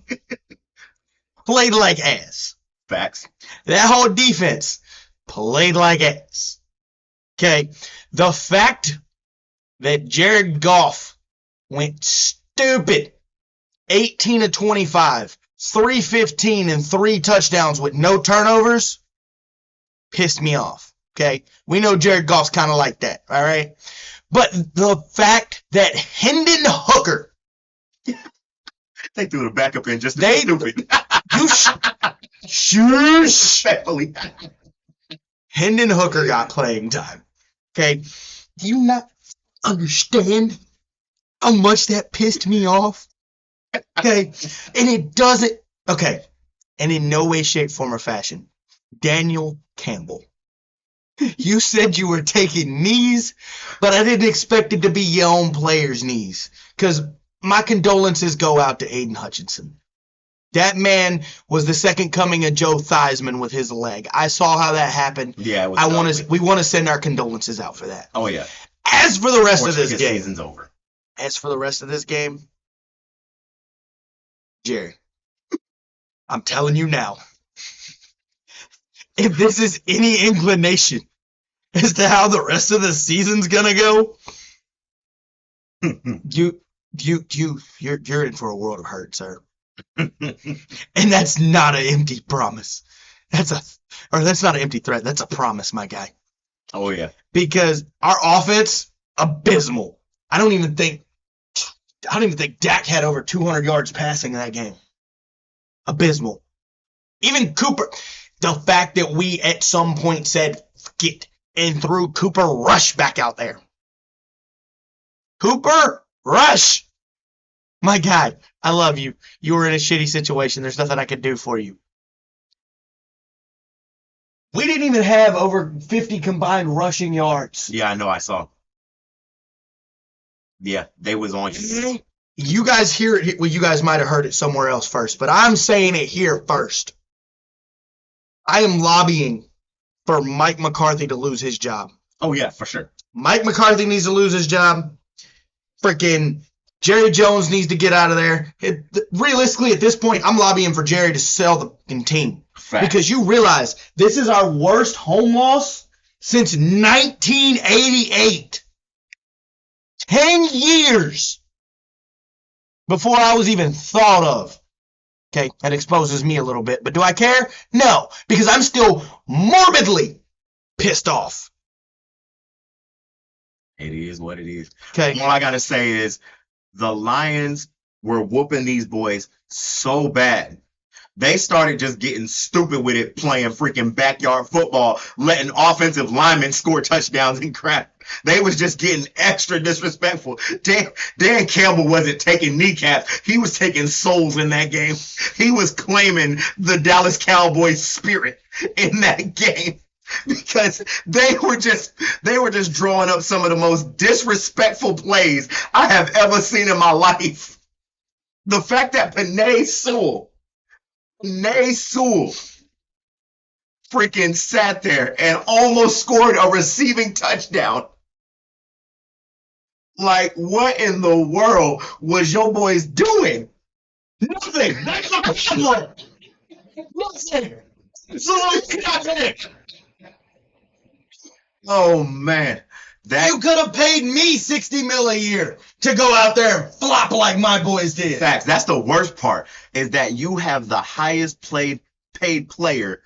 Played like ass. Facts. That whole defense played like ass. Okay. The fact that Jared Goff went stupid, 18 of 25, 315 and 3 touchdowns with no turnovers, pissed me off. Okay. We know Jared Goff's kind of like that. All right. But the fact that Hendon Hooker, they threw the backup in just to be stupid. Respectfully. Hendon Hooker got playing time. Okay. Do you not understand how much that pissed me off? Okay. And it doesn't. Okay. And in no way, shape, form, or fashion, Daniel Campbell. You said you were taking knees, but I didn't expect it to be your own player's knees. Because my condolences go out to Aiden Hutchinson. That man was the second coming of Joe Theismann with his leg. I saw how that happened. Yeah, we want to send our condolences out for that. Oh yeah. As for the rest of this game, season's over. As for the rest of this game, Jerry, I'm telling you now, if this is any inclination as to how the rest of the season's gonna go, you're in for a world of hurt, sir. And that's not an empty promise. That's not an empty threat. That's a promise, my guy. Oh yeah. Because our offense, abysmal. I don't even think Dak had over 200 yards passing in that game. Abysmal. Even Cooper, the fact that we at some point said get and threw Cooper Rush back out there. Cooper Rush. My God, I love you. You were in a shitty situation. There's nothing I could do for you. We didn't even have over 50 combined rushing yards. Yeah, I know. I saw. Yeah, they was on you. You guys hear it. Well, you guys might have heard it somewhere else first, but I'm saying it here first. I am lobbying for Mike McCarthy to lose his job. Oh, yeah, for sure. Mike McCarthy needs to lose his job. Freaking Jerry Jones needs to get out of there. Realistically, at this point, I'm lobbying for Jerry to sell the team. Fact. Because you realize this is our worst home loss since 1988. 10 years before I was even thought of. Okay, that exposes me a little bit. But do I care? No, because I'm still morbidly pissed off. It is what it is. Okay. All I got to say is the Lions were whooping these boys so bad They started just getting stupid with it, playing freaking backyard football, letting offensive linemen score touchdowns and crap. They was just getting extra disrespectful. Dan Campbell wasn't taking kneecaps. He was taking souls in that game. He was claiming the Dallas Cowboys spirit in that game because they were just drawing up some of the most disrespectful plays I have ever seen in my life. The fact that Penei Sewell freaking sat there and almost scored a receiving touchdown. Like, what in the world was your boys doing? Nothing. That's not a problem. Nothing. Absolutely nothing. Oh man, You could have paid me $60 million a year to go out there and flop like my boys did. facts. That's the worst part is that you have the highest paid player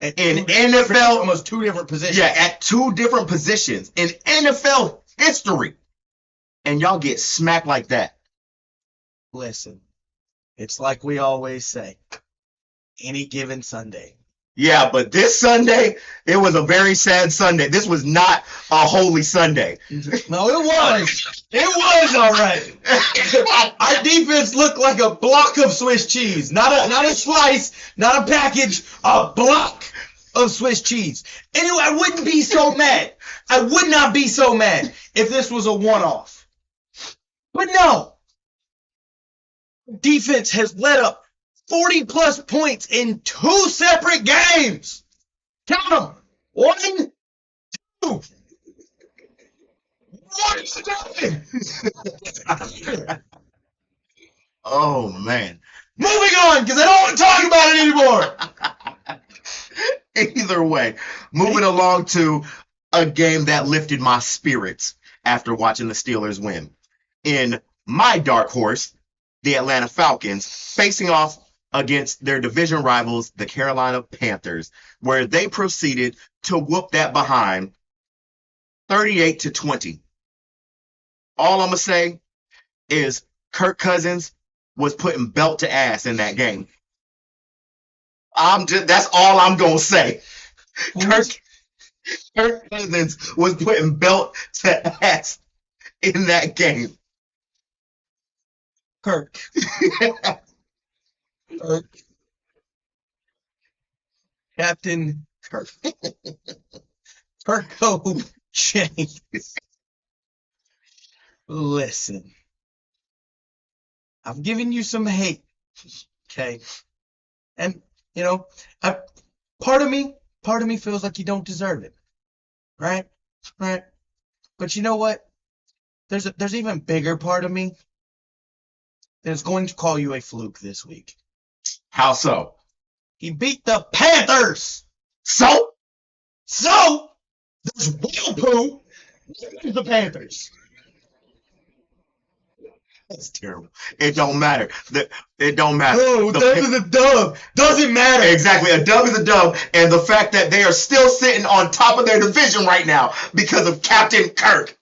in NFL, almost two different positions. yeah, at two different positions in NFL history, and y'all get smacked like that. Listen, it's like we always say, any given Sunday. Yeah, but this Sunday, it was a very sad Sunday. This was not a holy Sunday. No, it was. It was all right. Our defense looked like a block of Swiss cheese. Not a slice, not a package, a block of Swiss cheese. Anyway, I wouldn't be so mad. I would not be so mad if this was a one-off. But no. Defense has let up 40-plus points in two separate games. Count them. 1, 2. Oh man. Moving on, because I don't want to talk about it anymore. Either way, moving along to a game that lifted my spirits after watching the Steelers win. In my dark horse, the Atlanta Falcons, facing off against their division rivals, the Carolina Panthers, where they proceeded to whoop that behind 38-20. All I'm going to say is Kirk Cousins was putting belt to ass in that game. That's all I'm going to say. Kirk Cousins was putting belt to ass in that game. Kirk. Kirk. Captain Kirk. Kirko James. Listen. I've given you some hate. Okay. And, you know, part of me feels like you don't deserve it. Right? Right? But you know what? There's even bigger part of me that's going to call you a fluke this week. How so? He beat the Panthers. So there's whale poo in the Panthers. That's terrible. It don't matter. It don't matter. Oh, dub is a dub. Doesn't matter. Exactly. A dub is a dub. And the fact that they are still sitting on top of their division right now because of Captain Kirk.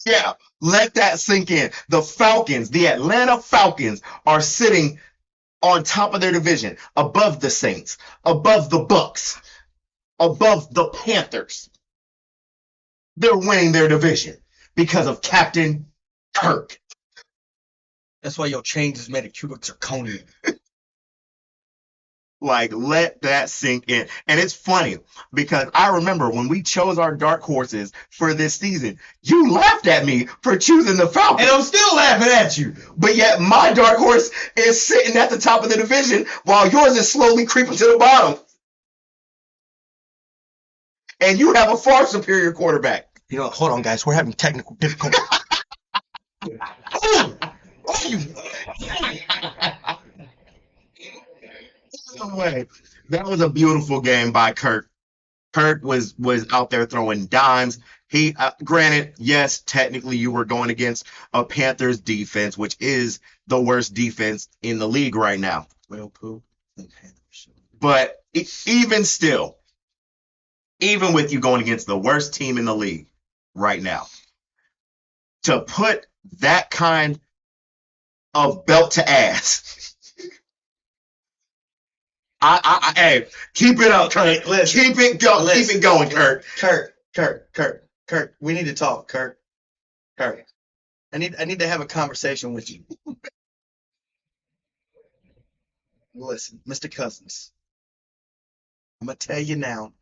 Yeah, let that sink in. The Falcons, the Atlanta Falcons, are sitting on top of their division, above the Saints, above the Bucks, above the Panthers. They're winning their division because of Captain Kirk. That's why your change is made of cubic zirconia. Like, let that sink in. And it's funny because I remember when we chose our dark horses for this season, you laughed at me for choosing the Falcons. And I'm still laughing at you. But yet my dark horse is sitting at the top of the division while yours is slowly creeping to the bottom. And you have a far superior quarterback. You know, hold on, guys. We're having technical difficulties. Way. That was a beautiful game by Kirk. Kirk was out there throwing dimes. He granted, yes, technically you were going against a Panthers defense, which is the worst defense in the league right now. Well, poo. But even still, even with you going against the worst team in the league right now, to put that kind of belt to ass. Hey, keep it up, Kurt. Keep it going. Keep it going, Kurt. Kurt. We need to talk, Kurt. I need to have a conversation with you. Listen, Mr. Cousins. I'm gonna tell you now.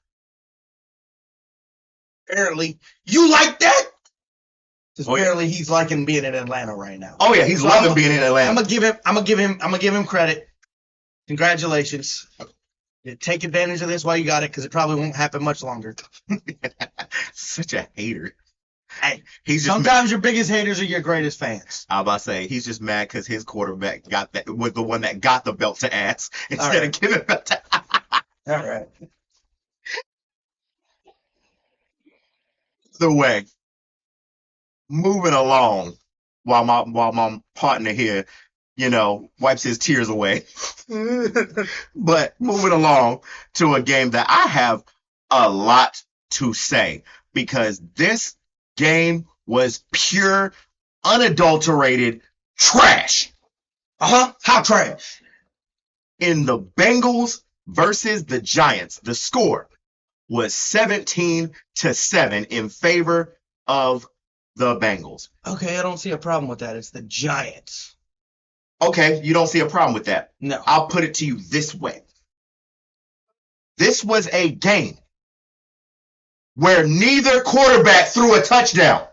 Apparently, you like that? Because apparently he's liking being in Atlanta right now. Oh yeah, he's loving being in Atlanta. I'm gonna give him credit. Congratulations. Take advantage of this while you got it, because it probably won't happen much longer. Such a hater. Hey, sometimes your biggest haters are your greatest fans. I was about to say, he's just mad because his quarterback was the one that got the belt to ass instead of giving belt to ass. All right. The way, moving along while my partner here, wipes his tears away. But moving along to a game that I have a lot to say, because this game was pure, unadulterated trash. How trash? In the Bengals versus the Giants, the score was 17-7 in favor of the Bengals. Okay, I don't see a problem with that. It's the Giants. Okay, you don't see a problem with that. No. I'll put it to you this way. This was a game where neither quarterback threw a touchdown.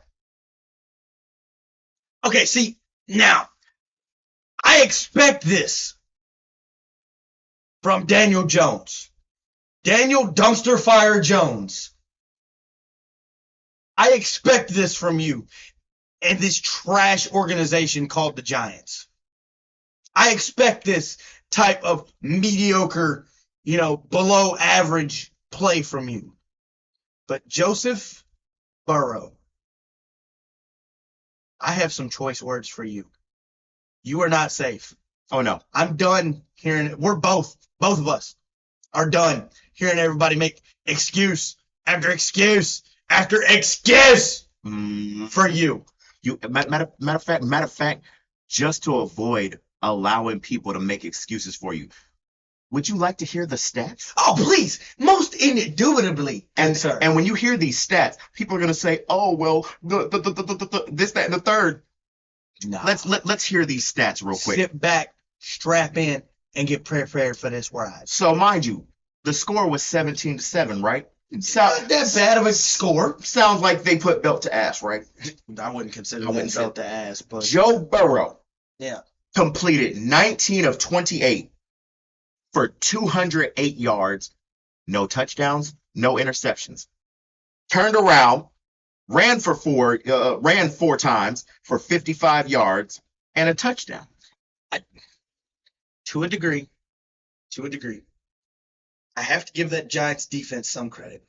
Okay, see, now, I expect this from Daniel Jones. Daniel Dumpster Fire Jones. I expect this from you and this trash organization called the Giants. I expect this type of mediocre, below average play from you. But Joseph Burrow, I have some choice words for you. You are not safe. Oh, no. I'm done hearing it. We're both of us are done hearing everybody make excuse after excuse after excuse for you. Matter of fact, just to avoid allowing people to make excuses for you, would you like to hear the stats? Oh, please, most indubitably. And when you hear these stats, people are gonna say, "Oh, well, this, that, and the third." Nah. Let's hear these stats real quick. Sit back, strap in, and get prepared for this ride. So, mind you, the score was 17-7, right? Not that bad of a score. Sounds like they put belt to ass, right? I wouldn't consider that belt to ass, but Joe Burrow, yeah, completed 19 of 28 for 208 yards, no touchdowns, no interceptions. Turned around, ran four times for 55 yards and a touchdown. To a degree. I have to give that Giants defense some credit.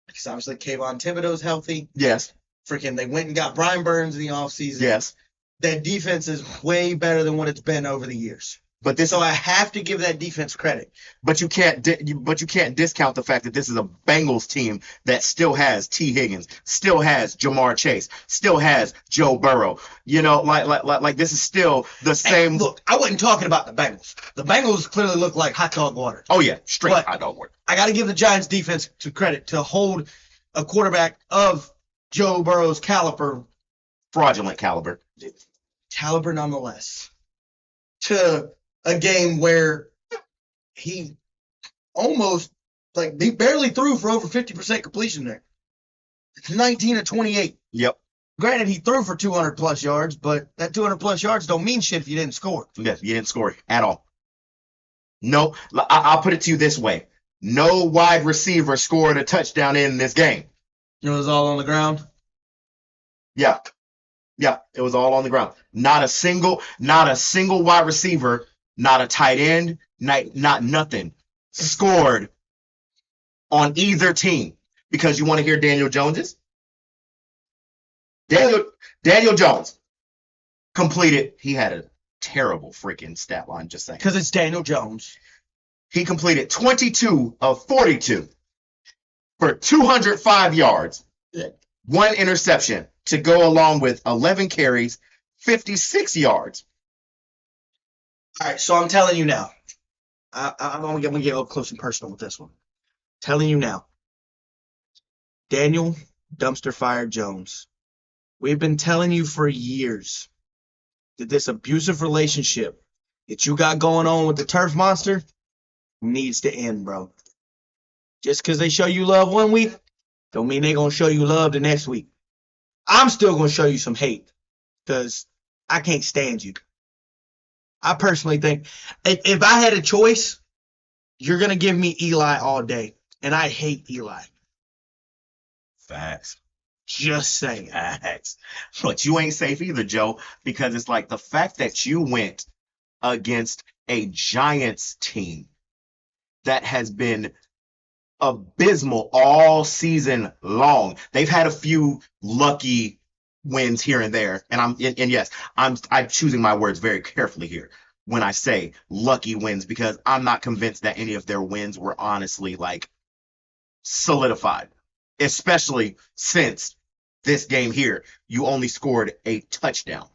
Because obviously Kayvon Thibodeau's healthy. Yes. Freaking, they went and got Brian Burns in the offseason. Yes. That defense is way better than what it's been over the years. So I have to give that defense credit. But you can't discount the fact that this is a Bengals team that still has T. Higgins, still has Jamar Chase, still has Joe Burrow. Like this is still the same. Hey, look, I wasn't talking about the Bengals. The Bengals clearly look like hot dog water. Oh yeah, straight hot dog water. I got to give the Giants defense to credit to hold a quarterback of Joe Burrow's caliber, fraudulent caliber nonetheless, to a game where he almost, he barely threw for over 50% completion there. It's 19 of 28. Yep. Granted, he threw for 200 plus yards, but that 200 plus yards don't mean shit if you didn't score. Yes, you didn't score at all. No, I'll put it to you this way. No wide receiver scored a touchdown in this game. It was all on the ground? Yeah, it was all on the ground. Not a single wide receiver, not a tight end, not nothing scored on either team. Because you want to hear Daniel Jones's? Daniel Jones completed. He had a terrible freaking stat line, just saying. Because it's Daniel Jones. He completed 22 of 42 for 205 yards, one interception to go along with 11 carries, 56 yards. All right, so I'm telling you now. I'm gonna get up close and personal with this one. Telling you now, Daniel Dumpster Fire Jones. We've been telling you for years that this abusive relationship that you got going on with the turf monster needs to end, bro. Just because they show you love one week, don't mean they're gonna show you love the next week. I'm still gonna show you some hate because I can't stand you. I personally think if I had a choice, you're gonna give me Eli all day, and I hate Eli. Facts. Just saying. Facts. But you ain't safe either, Joe, because it's like the fact that you went against a Giants team that has been abysmal all season long. They've had a few lucky wins here and there, and yes, I'm choosing my words very carefully here when I say lucky wins because I'm not convinced that any of their wins were honestly like solidified, especially since this game here, you only scored a touchdown.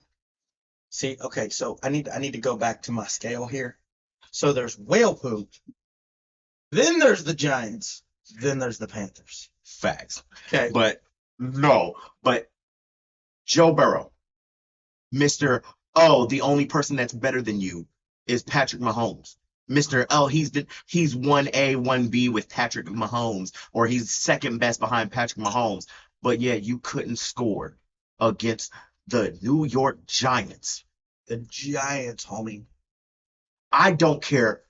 See, okay, so I need to go back to my scale here. So there's whale poop, then there's the Giants, then there's the Panthers. Facts. Okay. But Joe Burrow, Mr. Oh, the only person that's better than you is Patrick Mahomes. Mr. Oh, he's 1A, 1B with Patrick Mahomes, or he's second best behind Patrick Mahomes. But yeah, you couldn't score against the New York Giants. The Giants, homie. I don't care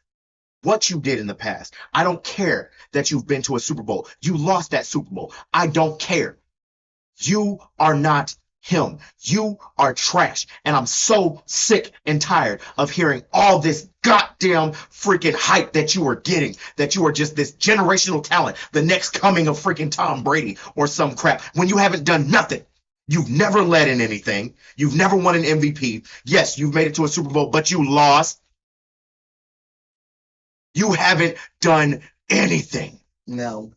what you did in the past. I don't care that you've been to a Super Bowl. You lost that Super Bowl. I don't care. You are not him. You are trash. And I'm so sick and tired of hearing all this goddamn freaking hype that you are getting, that you are just this generational talent, the next coming of freaking Tom Brady or some crap, when you haven't done nothing. You've never led in anything. You've never won an MVP. Yes, you've made it to a Super Bowl, but you lost. You haven't done anything. No.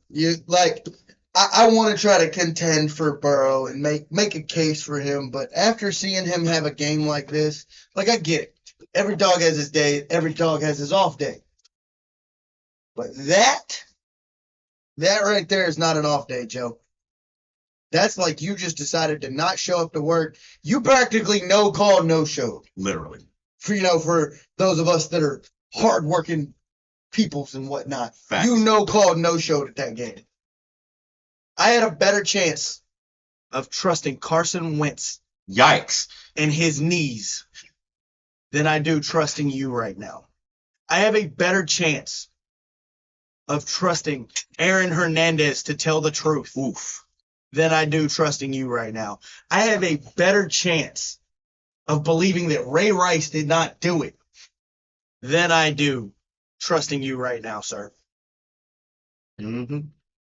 I want to try to contend for Burrow and make a case for him, but after seeing him have a game like this, like I get it. Every dog has his day, every dog has his off day. But that right there is not an off day, Joe. That's like you just decided to not show up to work. You practically no call, no show. Literally. For those of us that are hardworking peoples and whatnot. Facts. You no call, no showed at that game. I had a better chance of trusting Carson Wentz. Yikes. And his knees than I do trusting you right now. I have a better chance of trusting Aaron Hernandez to tell the truth. Oof. Than I do trusting you right now. I have a better chance of believing that Ray Rice did not do it than I do trusting you right now, sir. Mm-hmm.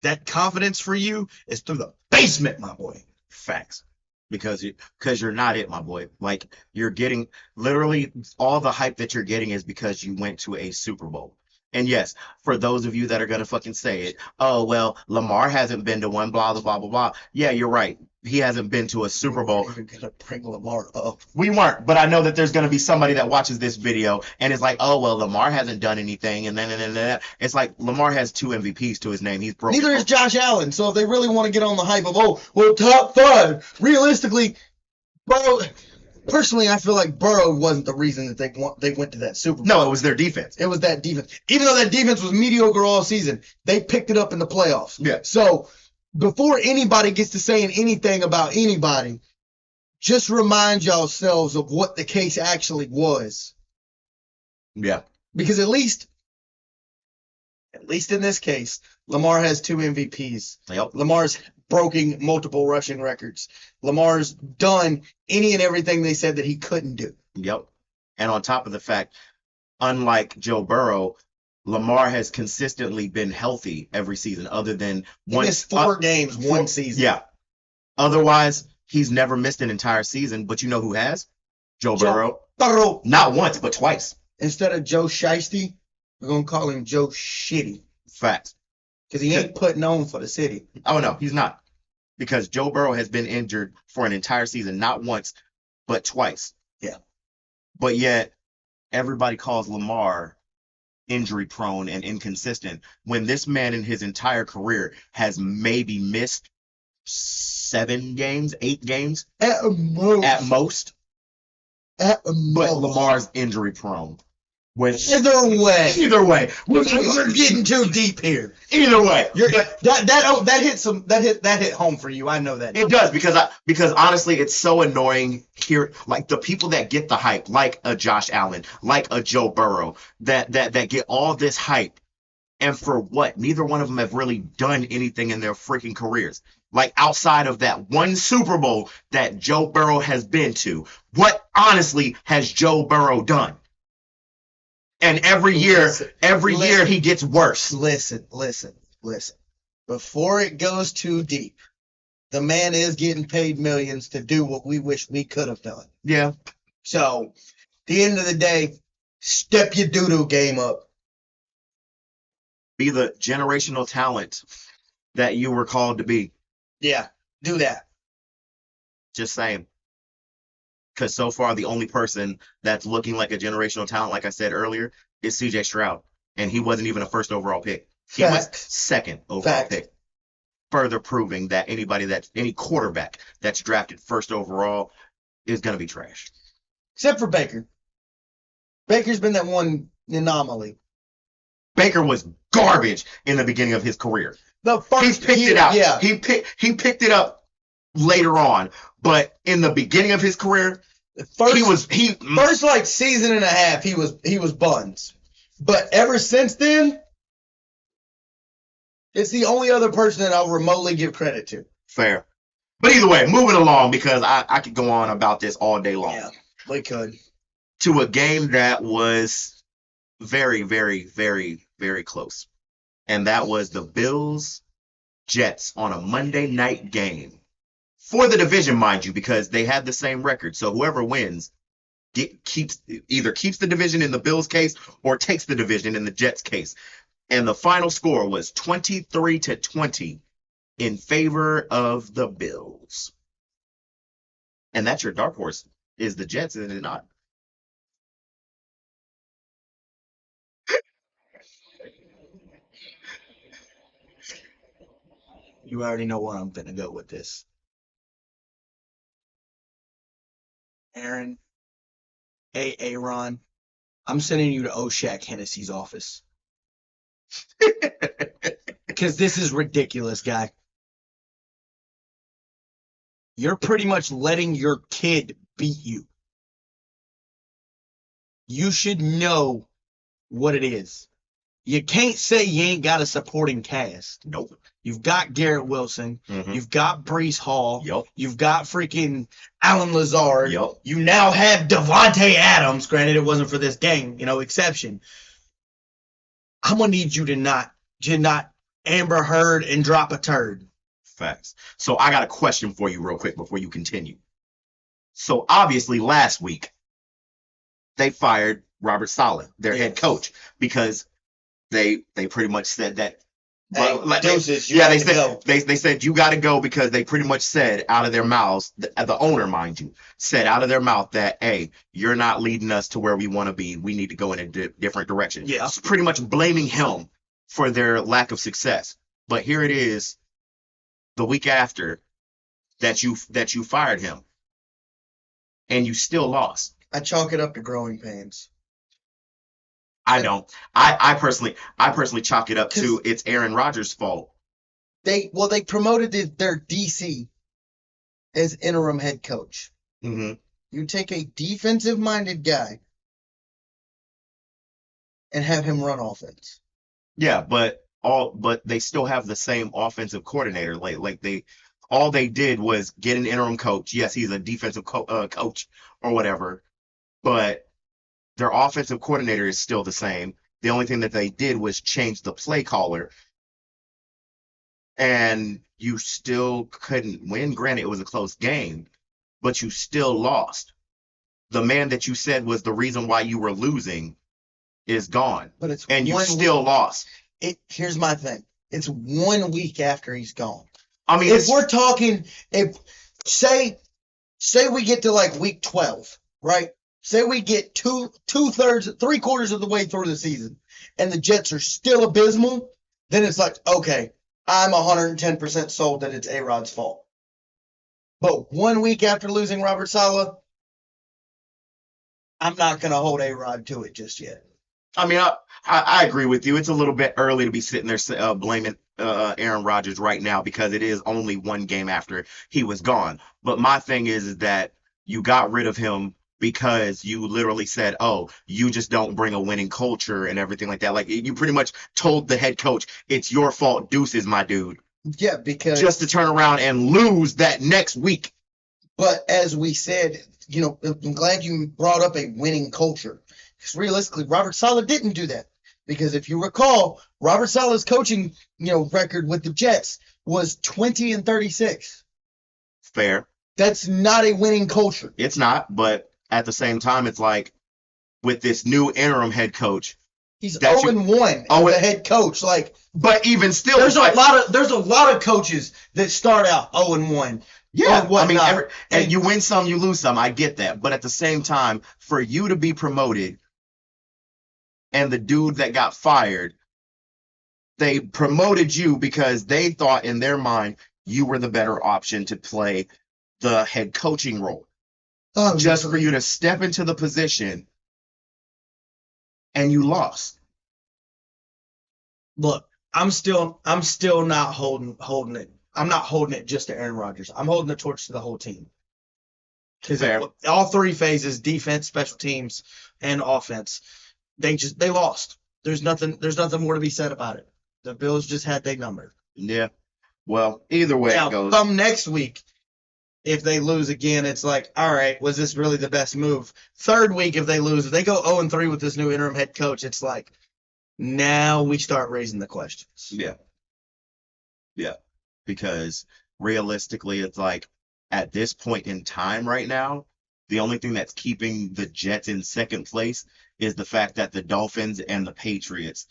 That confidence for you is through the basement, my boy. Facts. Because you're not it, my boy. Like, you're getting literally all the hype that you're getting is because you went to a Super Bowl. And yes, for those of you that are going to fucking say it, oh, well, Lamar hasn't been to one, blah, blah, blah, blah, blah. Yeah, you're right. He hasn't been to a Super Bowl. We're going to bring Lamar up. We weren't, but I know that there's going to be somebody that watches this video and is like, oh, well, Lamar hasn't done anything. And then it's like Lamar has 2 MVPs to his name. He's broken. Neither is Josh Allen. So if they really want to get on the hype of, oh, well, top 5, realistically, bro. Personally, I feel like Burrow wasn't the reason that they went to that Super Bowl. No, it was their defense. It was that defense. Even though that defense was mediocre all season, they picked it up in the playoffs. Yeah. So before anybody gets to saying anything about anybody, just remind yourselves of what the case actually was. Yeah. Because at least in this case, Lamar has 2 MVPs. Yep. Lamar's broken multiple rushing records. Lamar's done any and everything they said that he couldn't do. Yep. And on top of the fact, unlike Joe Burrow, Lamar has consistently been healthy every season other than He missed 4 games one season. Yeah. Otherwise, he's never missed an entire season. But you know who has? Joe Burrow. Burrow. Not once, but twice. Instead of Joe Shiesty, we're going to call him Joe Shitty. Facts. Because he ain't putting on for the city. Oh, no, he's not. Because Joe Burrow has been injured for an entire season, not once, but twice. Yeah. But yet, everybody calls Lamar injury prone and inconsistent when this man in his entire career has maybe missed 7 games, 8 games At most. at most. At But most. Lamar's injury prone. Either way. We're getting too deep here. Either way. That hit home for you. I know that. It does because honestly, it's so annoying here. Like the people that get the hype, like a Josh Allen, like a Joe Burrow, that get all this hype, and for what? Neither one of them have really done anything in their freaking careers. Like outside of that one Super Bowl that Joe Burrow has been to, what honestly has Joe Burrow done? And every year he gets worse. Listen. Before it goes too deep, the man is getting paid millions to do what we wish we could have done. Yeah. So, at the end of the day, step your doo-doo game up. Be the generational talent that you were called to be. Yeah, do that. Just saying. Because so far, the only person that's looking like a generational talent, like I said earlier, is C.J. Stroud. And he wasn't even a first overall pick. He was second overall pick. Further proving that any quarterback that's drafted first overall is going to be trash. Except for Baker. Baker's been that one anomaly. Baker was garbage in the beginning of his career. He picked it out. Yeah. He picked it up later on. But in the beginning of his career, first like season and a half, he was buns. But ever since then, it's the only other person that I'll remotely give credit to. Fair. But either way, moving along, because I could go on about this all day long. Yeah, we could. To a game that was very, very, very, very close. And that was the Bills-Jets on a Monday night game. For the division, mind you, because they had the same record. So whoever wins either keeps the division in the Bills' case or takes the division in the Jets' case. And the final score was 23-20 in favor of the Bills. And that's your dark horse, is the Jets, is it not? You already know where I'm finna go with this. Aaron, Aaron, I'm sending you to Oshak Hennessy's office. Because this is ridiculous, guy. You're pretty much letting your kid beat you. You should know what it is. You can't say you ain't got a supporting cast. Nope. You've got Garrett Wilson. Mm-hmm. You've got Breece Hall. Yep. You've got freaking Alan Lazard. Yep. You now have Devontae Adams. Granted, it wasn't for this game, exception. I'm going to need you to not Amber Heard and drop a turd. Facts. So I got a question for you real quick before you continue. So obviously last week, they fired Robert Saleh, their head coach, because they pretty much said that. They said you got to go because they pretty much said out of their mouths, the owner, mind you, said out of their mouth that, hey, you're not leading us to where we want to be. We need to go in a different direction. Yeah. It's pretty much blaming him for their lack of success. But here it is, the week after that you fired him, and you still lost. I chalk it up to growing pains. I don't. I personally chalk it up to it's Aaron Rodgers' fault. They promoted their DC as interim head coach. Mm-hmm. You take a defensive-minded guy and have him run offense. Yeah, but they still have the same offensive coordinator. All they did was get an interim coach. Yes, he's a defensive coach or whatever, but their offensive coordinator is still the same. The only thing that they did was change the play caller, and you still couldn't win. Granted, it was a close game, but you still lost. The man that you said was the reason why you were losing is gone, and you still lost. Here's my thing. It's 1 week after he's gone. I mean, if we're talking, say we get to like week 12, right? say we get two-thirds, three-quarters of the way through the season, and the Jets are still abysmal, then it's like, okay, I'm 110% sold that it's A-Rod's fault. But 1 week after losing Robert Saleh, I'm not going to hold A-Rod to it just yet. I mean, I agree with you. It's a little bit early to be sitting there blaming Aaron Rodgers right now because it is only one game after he was gone. But my thing is that you got rid of him because you literally said, oh, you just don't bring a winning culture and everything like that. Like, you pretty much told the head coach, it's your fault, deuces, my dude. Yeah, because just to turn around and lose that next week. But as we said, I'm glad you brought up a winning culture. Because realistically, Robert Saleh didn't do that. Because if you recall, Robert Saleh's coaching, record with the Jets was 20-36. Fair. That's not a winning culture. It's not, but at the same time, it's like with this new interim head coach. He's 0-1 as a head coach. But even still, there's a lot of coaches that start out 0-1. Yeah, I mean, and you win some, you lose some. I get that, but at the same time, for you to be promoted, and the dude that got fired, they promoted you because they thought in their mind you were the better option to play the head coaching role. Just for you to step into the position, and you lost. Look, I'm still not holding it. I'm not holding it just to Aaron Rodgers. I'm holding the torch to the whole team. Because all three phases, defense, special teams, and offense, they lost. There's nothing more to be said about it. The Bills just had their number. Yeah. Well, either way it goes. Come next week, if they lose again, it's like, all right, was this really the best move? Third week, if they lose, if they go 0-3 with this new interim head coach, it's like, now we start raising the questions. Yeah. Yeah. Because realistically, it's like at this point in time right now, the only thing that's keeping the Jets in second place is the fact that the Dolphins and the Patriots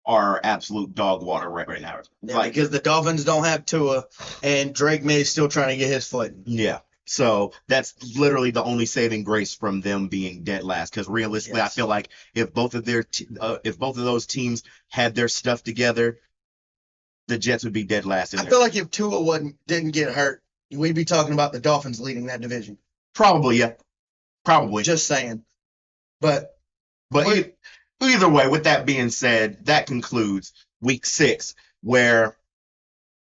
are absolute dog water right now. Yeah, because the Dolphins don't have Tua, and Drake May is still trying to get his foot. Yeah. So that's literally the only saving grace from them being dead last. Because realistically, yes. I feel like if both of those teams had their stuff together, the Jets would be dead last. I feel like if Tua didn't get hurt, we'd be talking about the Dolphins leading that division. Probably, yeah. Probably. Just saying. But either way, with that being said, that concludes week 6, where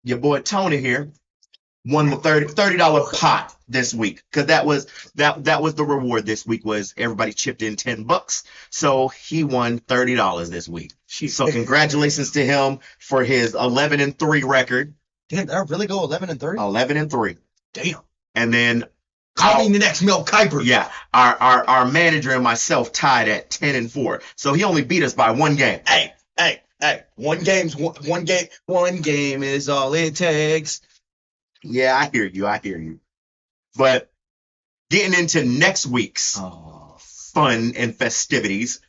your boy Tony here won the $30 pot this week, because that was the reward this week. Was everybody chipped in $10, so he won $30 this week. So congratulations to him for his 11-3 record. Damn, did I really go 11-3? 11-3. Damn. And then call me the next Mel Kiper. Yeah, our manager and myself tied at 10-4. So he only beat us by one game. Hey. One game is all it takes. Yeah, I hear you. But getting into next week's fun and festivities.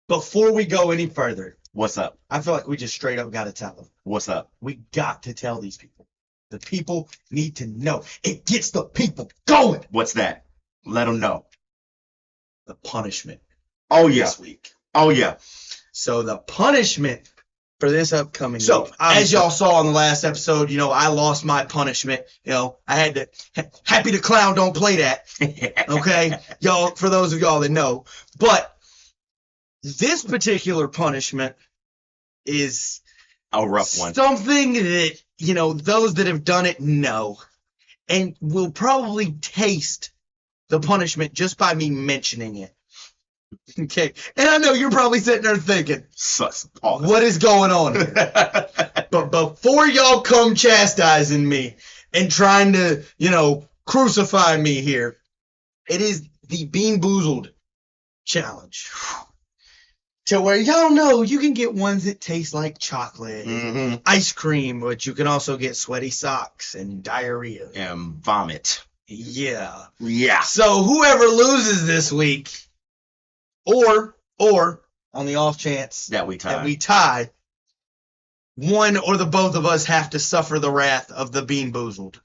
Before we go any further. What's up? I feel like we just straight up got to tell them. What's up? We got to tell these people. The people need to know. It gets the people going. What's that? Let them know. The punishment. Oh, yeah. This week. Oh, yeah. So the punishment for this upcoming week. As y'all saw in the last episode, I lost my punishment. I had to. Happy the Clown don't play that. Okay? Y'all, for those of y'all that know. But this particular punishment is a rough one. Something that, those that have done it know. And will probably taste the punishment just by me mentioning it. Okay. And I know you're probably sitting there thinking, what is going on here? But before y'all come chastising me and trying to, crucify me here, it is the Bean Boozled challenge. To where y'all know you can get ones that taste like chocolate, ice cream, but you can also get sweaty socks and diarrhea. And vomit. Yeah. Yeah. So whoever loses this week, or on the off chance that we tie, one or the both of us have to suffer the wrath of the Bean Boozled.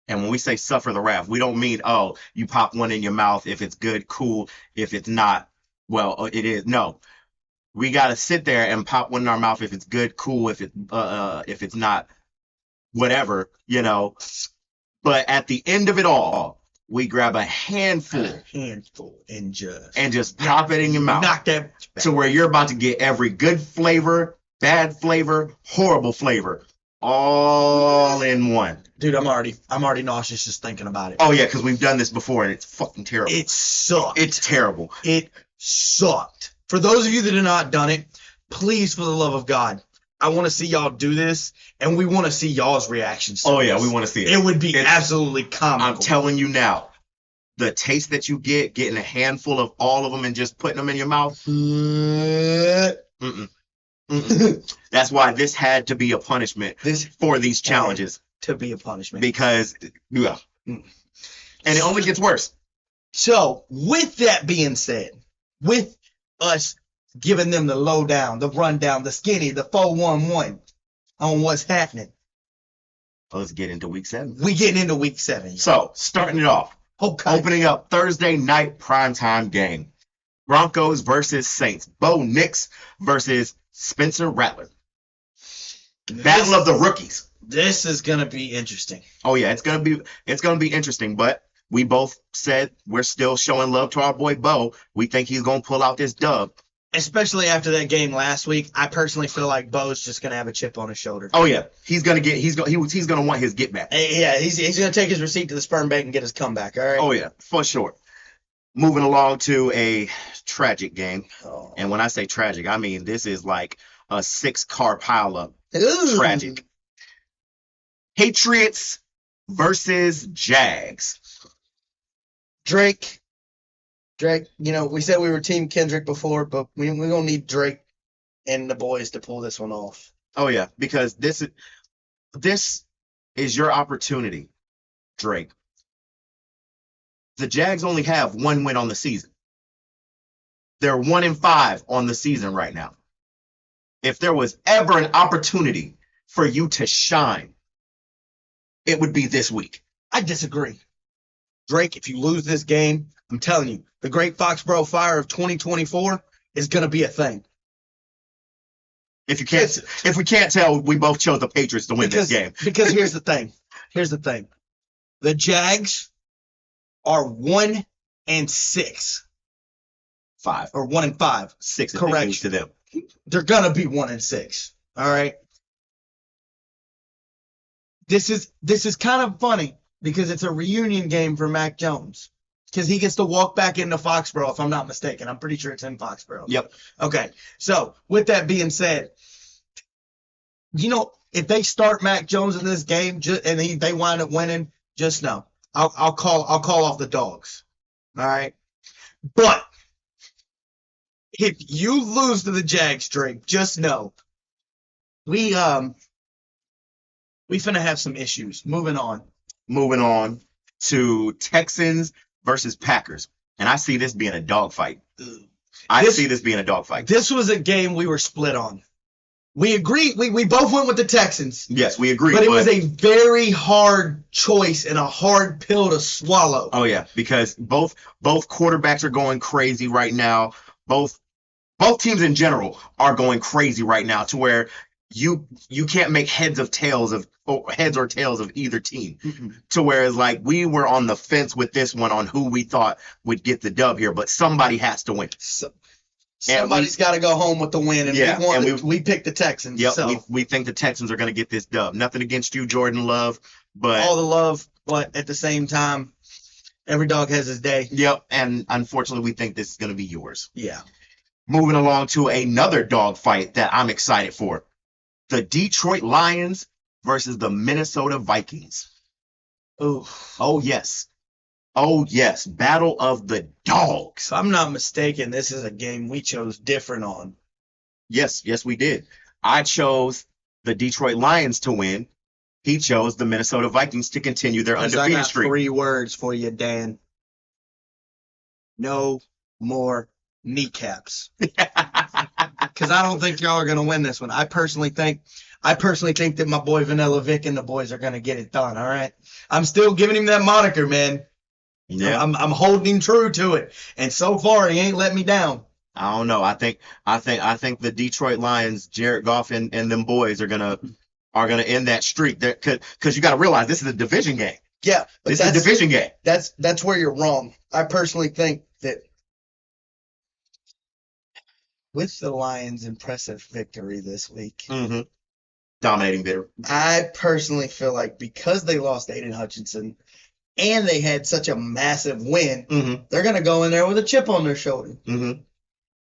And when we say suffer the wrath, we don't mean, oh, you pop one in your mouth. If it's good, cool. If it's not, well, it is. No, we got to sit there and pop one in our mouth if it's good, cool. If it's not, whatever, But at the end of it all, we grab a handful and just pop it in your mouth. Knock that back. To where you're about to get every good flavor, bad flavor, horrible flavor, all in one. Dude, I'm already nauseous just thinking about it. Oh yeah, because we've done this before and it's fucking terrible. It sucked. It's terrible. It sucked. For those of you that have not done it, please, for the love of God, I want to see y'all do this, and we want to see y'all's reactions. Oh yeah, we want to see it. It would be absolutely comical. I'm telling you now, the taste that you get, getting a handful of all of them and just putting them in your mouth. That's why this had to be a punishment for these challenges. To be a punishment. Because, yeah. And it only gets worse. So, with that being said, with us giving them the lowdown, the rundown, the skinny, the 411 on what's happening. Let's get into week 7. We getting into week 7. So, starting it off. Okay. Opening up Thursday night primetime game. Broncos versus Saints. Bo Nix versus Spencer Rattler. Battle of the rookies. This is gonna be interesting. Oh yeah, it's gonna be interesting. But we both said we're still showing love to our boy Bo. We think he's gonna pull out this dub. Especially after that game last week, I personally feel like Bo's just gonna have a chip on his shoulder. Oh yeah, he's gonna want his get back. Yeah, he's gonna take his receipt to the sperm bank and get his comeback. All right. Oh yeah, for sure. Moving along to a tragic game, and when I say tragic, I mean this is like a 6-car pileup. Tragic. Patriots versus Jags. Drake, we said we were Team Kendrick before, but we're going to need Drake and the boys to pull this one off. Oh, yeah, because this is your opportunity, Drake. The Jags only have 1 win on the season. They're 1-5 on the season right now. If there was ever an opportunity for you to shine, it would be this week. I disagree. Drake, if you lose this game, I'm telling you, the Great Foxborough Fire of 2024 is going to be a thing. If we can't tell, we both chose the Patriots to win this game. Because here's the thing. The Jags are 1-6. 5 or 1-5. 6. Correct to them. They're gonna be 1-6. All right. This is kind of funny because it's a reunion game for Mac Jones because he gets to walk back into Foxborough, if I'm not mistaken. I'm pretty sure it's in Foxborough. Yep. Okay. So with that being said, if they start Mac Jones in this game and they wind up winning, just know I'll call off the dogs. All right. But if you lose to the Jags, Drake, just know we finna have some issues. Moving on to Texans versus Packers. And I see this being a dogfight. This was a game we were split on. We agreed. We both went with the Texans. Yes, we agreed. But it was a very hard choice and a hard pill to swallow. Oh, yeah, because both quarterbacks are going crazy right now. Both teams in general are going crazy right now to where you can't make heads or tails of either team. Mm-hmm. To where it's like we were on the fence with this one on who we thought would get the dub here, but somebody has to win. Somebody's got to go home with the win, and we picked the Texans. Yep, so. we think the Texans are going to get this dub. Nothing against you, Jordan Love, but all the love, but at the same time, every dog has his day. Yep, and unfortunately, we think this is going to be yours. Yeah. Moving along to another dog fight that I'm excited for. The Detroit Lions versus the Minnesota Vikings. Ooh. Oh, yes. Battle of the dogs. If I'm not mistaken, this is a game we chose different on. Yes, we did. I chose the Detroit Lions to win. He chose the Minnesota Vikings to continue their undefeated streak. I got 3 words for you, Dan. No more kneecaps. Because I don't think y'all are going to win this one. I personally think I personally think that my boy Vanilla Vic and the boys are going to get it done, all right? I'm still giving him that moniker, man. Yeah. I'm holding true to it. And so far, he ain't let me down. I don't know. I think the Detroit Lions, Jared Goff and them boys are gonna end that streak. Because you got to realize this is a division game. Yeah, but This is a division game. That's where you're wrong. I personally think that with the Lions' impressive victory this week, Mm-hmm. Dominating victory. I personally feel like because they lost Aiden Hutchinson and they had such a massive win, Mm-hmm. they're going to go in there with a chip on their shoulder. Mm-hmm.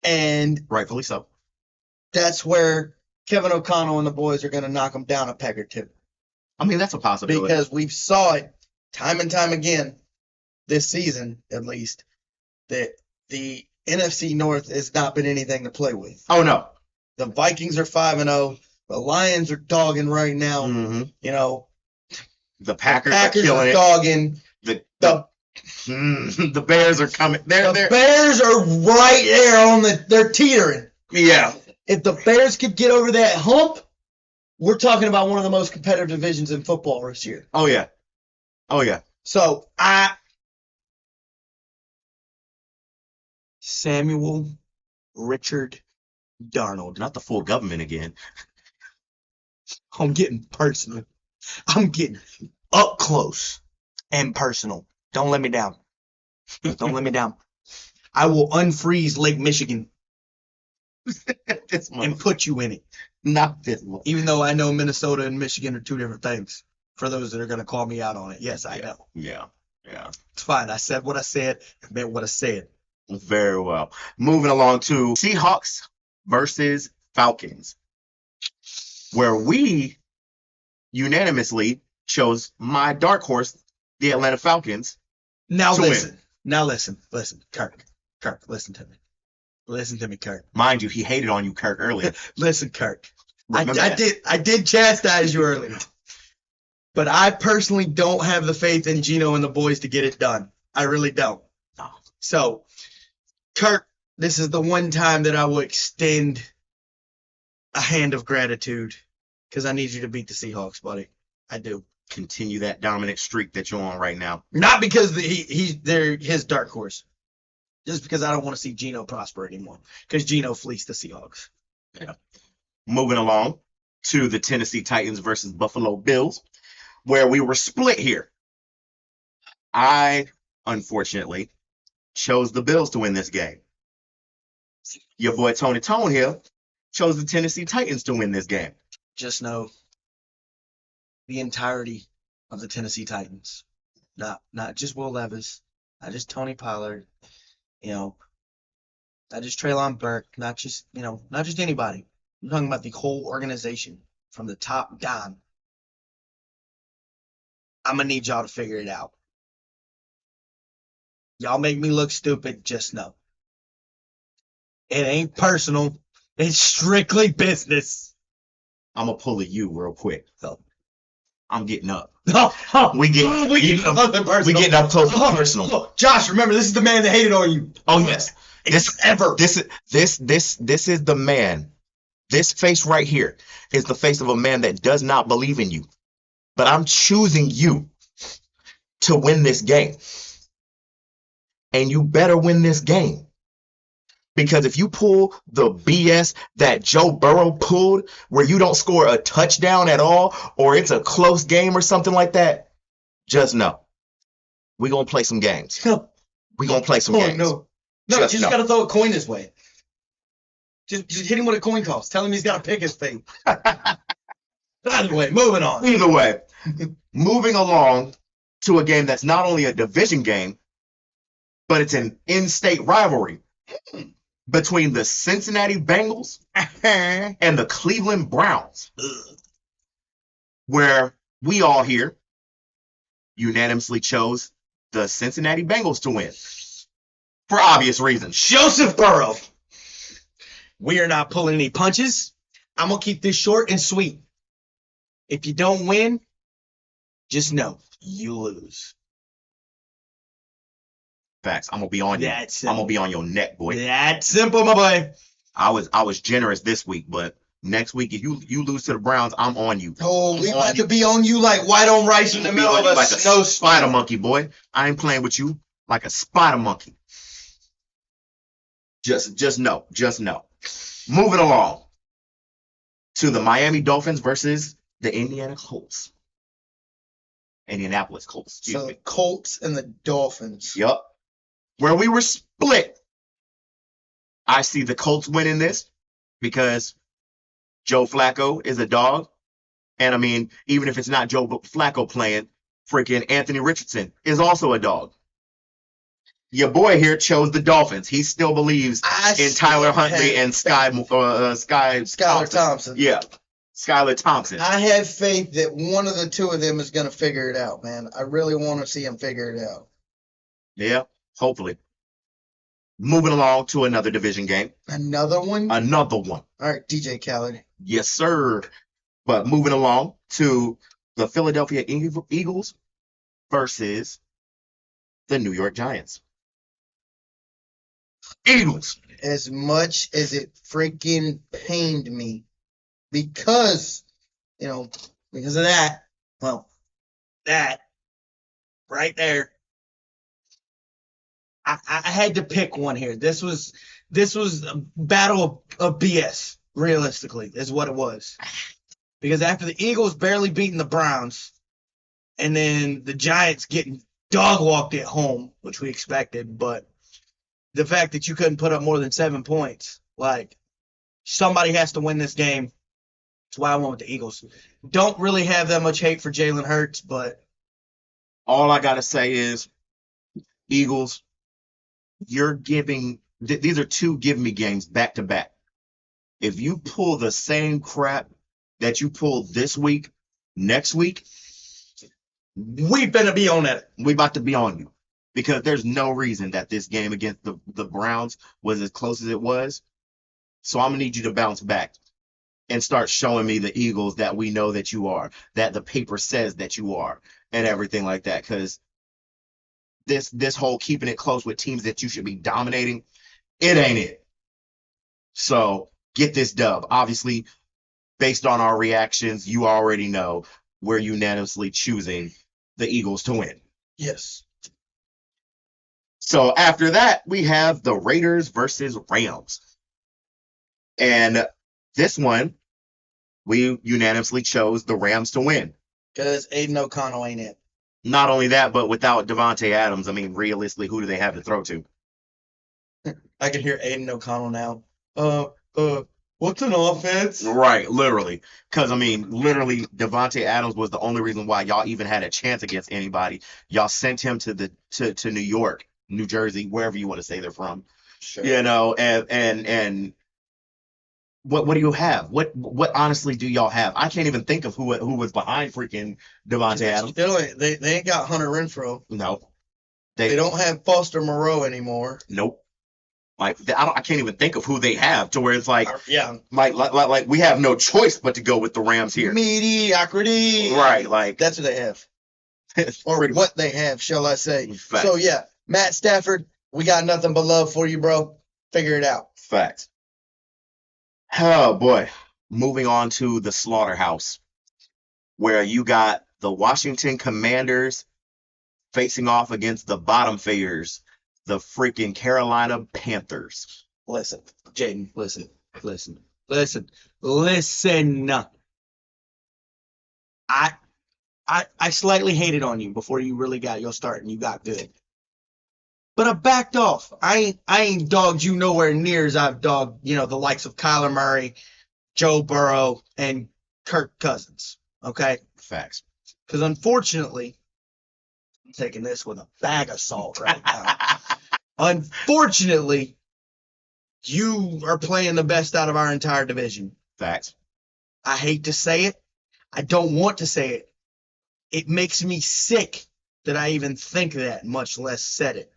And Rightfully so. that's where Kevin O'Connell and the boys are going to knock them down a peg or two. I mean, that's a possibility. Because we've saw it time and time again this season, at least, that the NFC North has not been anything to play with. Oh, no. The Vikings are 5-0. The Lions are dogging right now. Mm-hmm. You know, The Packers are killing it. dogging. The Bears are coming. The Bears are right there they're teetering. Yeah. If the Bears could get over that hump, we're talking about one of the most competitive divisions in football this year. Oh, yeah. Oh, yeah. So, Samuel Richard Darnold. Not the full government again. I'm getting personal. I'm getting up close and personal. Don't let me down. Don't let me down. I will unfreeze Lake Michigan and put you in it. Not this one. Even though I know Minnesota and Michigan are two different things. For those that are going to call me out on it. Yes, I know. Yeah. It's fine. I said what I said. I meant what I said. Very well. Moving along to Seahawks versus Falcons, where we unanimously chose my dark horse, the Atlanta Falcons. Now to listen. win. Now listen. Kirk, listen to me. Listen to me, Kirk. Mind you, he hated on you, Kirk, earlier. Listen, Kirk. Remember I that. did chastise you earlier. But I personally don't have the faith in Gino and the boys to get it done. I really don't. No. So, Kirk, this is the one time that I will extend a hand of gratitude because I need you to beat the Seahawks, buddy. I do. Continue that dominant streak that you're on right now. Not because they're his dark horse. Just because I don't want to see Gino prosper anymore. Because Gino fleeced the Seahawks. Yeah. Moving along to the Tennessee Titans versus Buffalo Bills, where we were split here. I, unfortunately, chose the Bills to win this game. Your boy Tony here chose the Tennessee Titans to win this game. Just know the entirety of the Tennessee Titans, not just Will Levis, not just Tony Pollard, not just Treylon Burke, not just anybody. I'm talking about the whole organization from the top down. I'm going to need y'all to figure it out. Y'all make me look stupid, just know. It ain't personal. It's strictly business. I'm going to pull a you real quick. So, I'm getting up. We getting up close and personal. Look, Josh, remember, this is the man that hated on you. Oh, yes. This is the man. This face right here is the face of a man that does not believe in you. But I'm choosing you to win this game. And you better win this game. Because if you pull the BS that Joe Burrow pulled, where you don't score a touchdown at all, or it's a close game or something like that, just know. We're going to play some games. We're going to play some games. No, you just got to throw a coin his way. Just hit him with a coin toss. Tell him he's got to pick his fate. Either way, moving on. Either way, moving along to a game that's not only a division game, but it's an in-state rivalry between the Cincinnati Bengals and the Cleveland Browns, where we all here unanimously chose the Cincinnati Bengals to win for obvious reasons. Joseph Burrow. We are not pulling any punches. I'm going to keep this short and sweet. If you don't win, just know you lose. Facts. I'm gonna be on you. I'm gonna be on your neck, boy. That's simple, my boy. I was generous this week, but Next week, if you lose to the Browns, I'm on you. Oh, we about to be on you like white on rice in the middle of a like snow a spider monkey, boy. I ain't playing with you like a spider monkey. Just know. Moving along to the Miami Dolphins versus the Indianapolis Colts. So the Colts and the Dolphins. Yup. Where we were split. I see the Colts winning this because Joe Flacco is a dog. And I mean, even if it's not Joe Flacco playing, freaking Anthony Richardson is also a dog. Your boy here chose the Dolphins. He still believes in Tyler Huntley and Skylar Thompson. Yeah, Skylar Thompson. I have faith that one of the two of them is going to figure it out, man. I really want to see him figure it out. Yeah, hopefully. Moving along to another division game. Another one? Another one. All right, DJ Khaled. Yes, sir. But moving along to the Philadelphia Eagles versus the New York Giants. Eagles. As much as it freaking pained me because of that, that right there, I had to pick one here. This was a battle of BS, realistically, is what it was. Because after the Eagles barely beating the Browns, and then the Giants getting dog walked at home, which we expected, but the fact that you couldn't put up more than 7 points, like, somebody has to win this game. That's why I went with the Eagles. Don't really have that much hate for Jalen Hurts, but all I got to say is, Eagles, you're giving – these are two give-me games back-to-back. If you pull the same crap that you pulled this week, next week, we better be on it. We about to be on you. Because there's no reason that this game against the Browns was as close as it was. So I'm going to need you to bounce back and start showing me the Eagles that we know that you are, that the paper says that you are, and everything like that. Because this whole keeping it close with teams that you should be dominating, it ain't it. So get this dub. Obviously, based on our reactions, you already know we're unanimously choosing the Eagles to win. Yes. So after that, we have the Raiders versus Rams. And this one, we unanimously chose the Rams to win. Because Aiden O'Connell ain't it. Not only that, but without Devontae Adams, I mean, realistically, who do they have to throw to? I can hear Aiden O'Connell now. What's an offense? Right, literally. Because, I mean, literally, Devontae Adams was the only reason why y'all even had a chance against anybody. Y'all sent him to New York, New Jersey, wherever you want to say they're from. Sure. And what do you have? What honestly do y'all have? I can't even think of who was behind freaking Devontae Adams. They ain't got Hunter Renfrow. No. They don't have Foster Moreau anymore. Nope. Like I can't even think of who they have to where it's like, yeah, like we have no choice but to go with the Rams here. Mediocrity. Right, like that's what they have, or what they have, shall I say? Facts. So yeah, Matt Stafford, we got nothing but love for you, bro. Figure it out. Facts. Oh boy, moving on to the slaughterhouse, where you got the Washington Commanders facing off against the bottom feeders, the freaking Carolina Panthers. Listen, Jaden, listen. I slightly hated on you before you really got your start and you got good. But I backed off. I ain't dogged you nowhere near as I've dogged, the likes of Kyler Murray, Joe Burrow, and Kirk Cousins. Okay? Facts. Because unfortunately, I'm taking this with a bag of salt right now. Unfortunately, you are playing the best out of our entire division. Facts. I hate to say it. I don't want to say it. It makes me sick that I even think that, much less said it.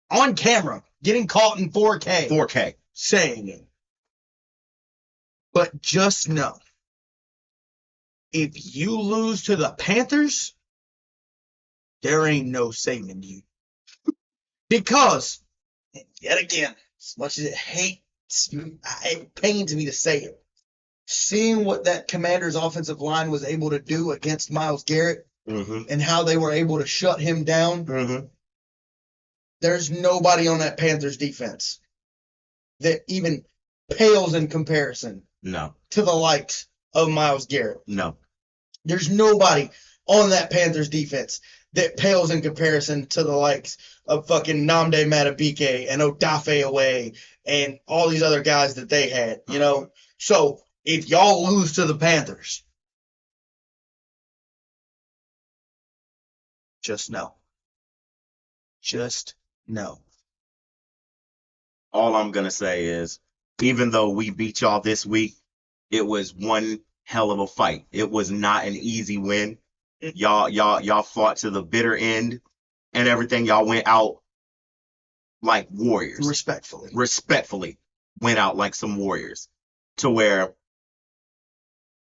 On camera, getting caught in 4K. 4K. Saying it. But just know, if you lose to the Panthers, there ain't no saving you. Because, yet again, as much as it pains me to say it, seeing what that Commanders offensive line was able to do against Myles Garrett and how they were able to shut him down, there's nobody on that Panthers defense that even pales in comparison to the likes of Myles Garrett. No. There's nobody on that Panthers defense that pales in comparison to the likes of fucking Nnamdi Madubuike and Odafe Away and all these other guys that they had, you know? So if y'all lose to the Panthers, just know. Just know. All I'm going to say is, even though we beat y'all this week, it was one hell of a fight. It was not an easy win. Y'all fought to the bitter end and everything. Y'all went out like warriors. Respectfully went out like some warriors, to where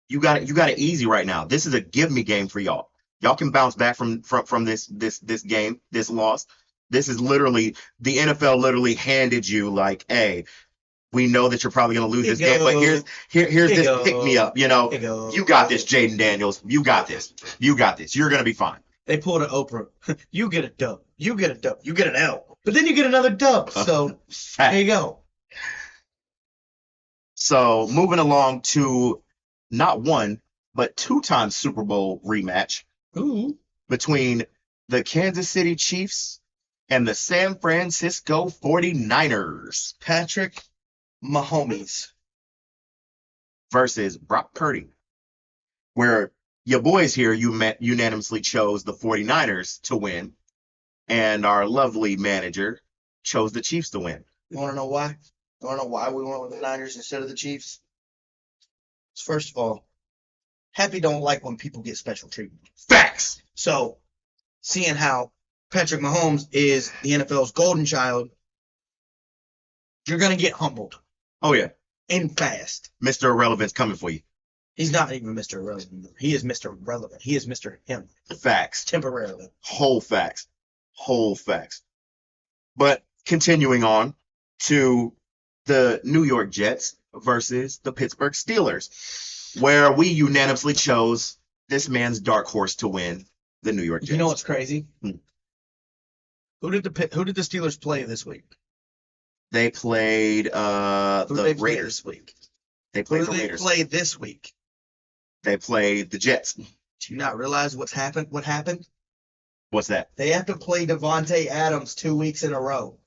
you got it easy right now. This is a give me game for y'all. Y'all can bounce back from this game, this loss. This is literally, the NFL literally handed you like, hey, we know that you're probably going to lose this game, but here's this pick me up. You know, you got this, Jaden Daniels. You got this. You're going to be fine. They pulled an Oprah. You get a dub. You get a dub. You get an L. But then you get another dub. So there you go. So moving along to not one, but 2-time Super Bowl rematch between the Kansas City Chiefs and the San Francisco 49ers. Patrick Mahomes versus Brock Purdy, where your boys here unanimously chose the 49ers to win, and our lovely manager chose the Chiefs to win. You want to know why? You want to know why we went with the Niners instead of the Chiefs? First of all, Happy don't like when people get special treatment. Facts! So, seeing how Patrick Mahomes is the NFL's golden child, you're going to get humbled. Oh, yeah. And fast. Mr. Irrelevant's coming for you. He's not even Mr. Irrelevant. He is Mr. Relevant. He is Mr. Him. Facts. Temporarily. Whole facts. But continuing on to the New York Jets versus the Pittsburgh Steelers, where we unanimously chose this man's dark horse to win, the New York Jets. You know what's crazy? Who did the Steelers play this week? They played the Raiders this week. They played the Raiders. They played this week. They played the Jets. Do you not realize what's happened? What happened? What's that? They have to play Devontae Adams 2 weeks in a row.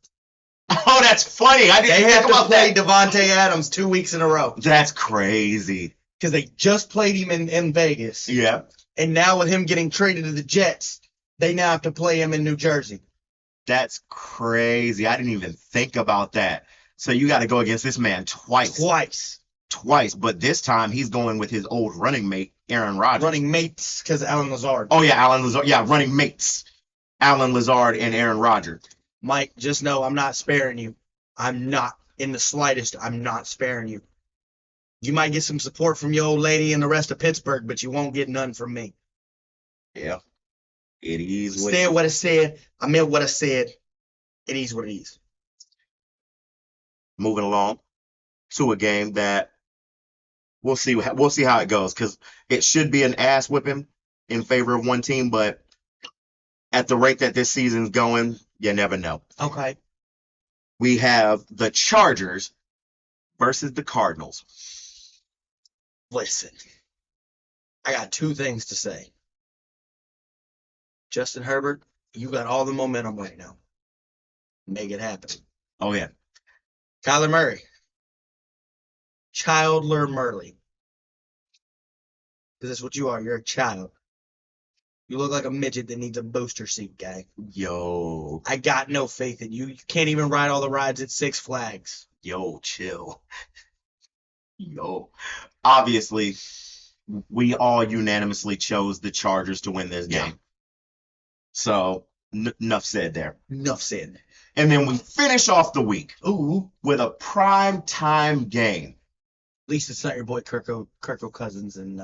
Oh, that's funny. I didn't think about that. They have to play Devontae Adams 2 weeks in a row. That's crazy. Because they just played him in Vegas. Yeah. And now with him getting traded to the Jets, they now have to play him in New Jersey. That's crazy. I didn't even think about that. So you got to go against this man twice. But this time he's going with his old running mate, Aaron Rodgers. Running mates, because Alan Lazard. Oh, yeah, Alan Lazard. Yeah, running mates. Alan Lazard and Aaron Rodgers. Mike, just know I'm not sparing you. I'm not, in the slightest, I'm not sparing you. You might get some support from your old lady and the rest of Pittsburgh, but you won't get none from me. Yeah. It is what said what I said. I meant what I said. It is what it is. Moving along to a game that we'll see how it goes, because it should be an ass whipping in favor of one team, but at the rate that this season's going, you never know. Okay. We have the Chargers versus the Cardinals. Listen, I got two things to say. Justin Herbert, you got all the momentum right now. Make it happen. Oh, yeah. Kyler Murray. Childler Murley. Because that's what you are. You're a child. You look like a midget that needs a booster seat, guy. Yo. I got no faith in you. You can't even ride all the rides at Six Flags. Yo, chill. Yo. Obviously, we all unanimously chose the Chargers to win this game. So, enough said there. Enough said. And then we finish off the week with a prime time game. At least it's not your boy Kirko Cousins in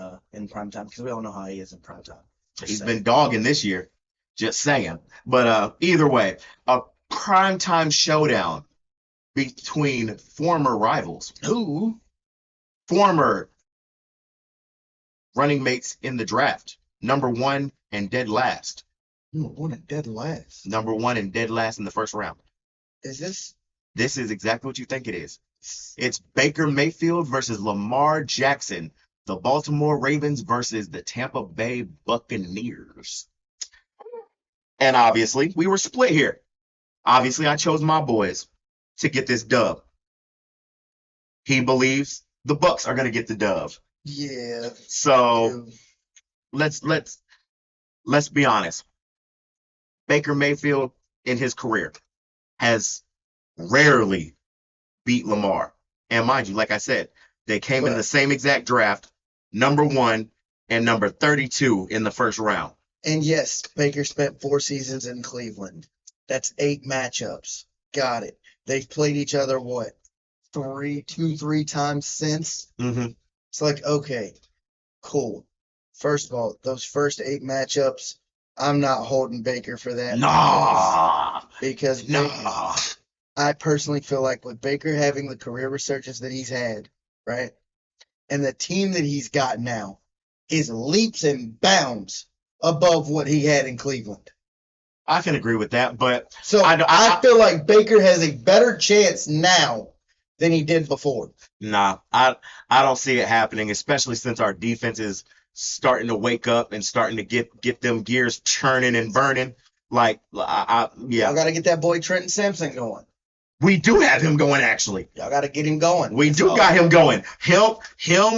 prime time, because we all know how he is in prime time. He's been dogging this year. Just saying. But either way, a prime time showdown between former rivals. Who? Former running mates in the draft. Number one and dead last. Number one and dead last. Number one and dead last in the first round. Is this? This is exactly what you think it is. It's Baker Mayfield versus Lamar Jackson. The Baltimore Ravens versus the Tampa Bay Buccaneers. And obviously, we were split here. Obviously, I chose my boys to get this dub. He believes the Bucs are going to get the dub. Yeah. So let's be honest. Baker Mayfield in his career has rarely beat Lamar. And mind you, like I said, they came in the same exact draft, number 1 and number 32 in the first round. And yes, Baker spent 4 seasons in Cleveland. That's 8 matchups. Got it. They've played each other, what, 3 times since? Mm-hmm. It's like, okay, cool. First of all, those first 8 matchups, I'm not holding Baker for that. Nah. Because I personally feel like with Baker having the career resurgence that he's had, right, and the team that he's got now is leaps and bounds above what he had in Cleveland. I can agree with that, but so I feel like Baker has a better chance now than he did before. Nah, I don't see it happening, especially since our defense is starting to wake up and starting to get them gears churning and burning. Like, yeah. Y'all got to get that boy Trenton Sampson going. We do have him going, actually. Y'all got to get him going. We do got him going. Him,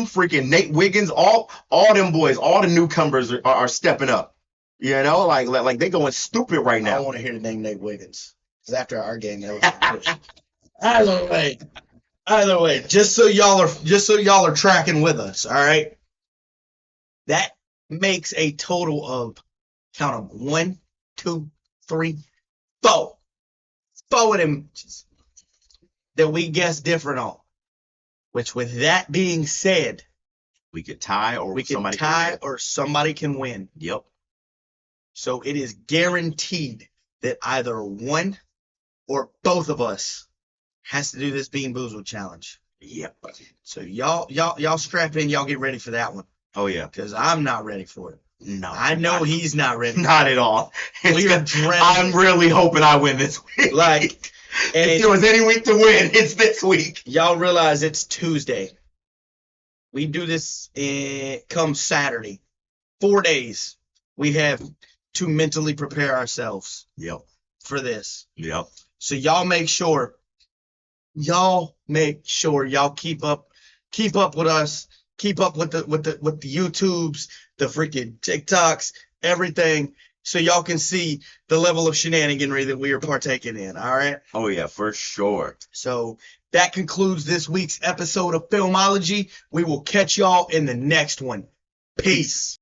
freaking Nate Wiggins, all them boys, all the newcomers are stepping up. You know, like they going stupid right now. I don't want to hear the name Nate Wiggins. Because after our game, that was Either way, just so y'all are tracking with us, all right? That makes a total of, count them, 1, 2, 3, 4. 4 of them that we guessed different on. Which, with that being said, we could tie or somebody can win. Yep. So it is guaranteed that either one or both of us has to do this Bean Boozled challenge. Yep. So y'all strap in, y'all get ready for that one. Oh yeah. Because I'm not ready for it. No. I know he's not ready. Not at all. I'm really hoping I win this week. Like, if there was any week to win, it's this week. Y'all realize it's Tuesday. We do this come Saturday. 4 days. We have to mentally prepare ourselves. Yep. For this. Yep. So y'all make sure y'all keep up with us, keep up with the YouTubes, the freaking TikToks, everything, so y'all can see the level of shenaniganry that we are partaking in. All right. Oh yeah, for sure. So that concludes this week's episode of Filmology. We will catch y'all in the next one. Peace.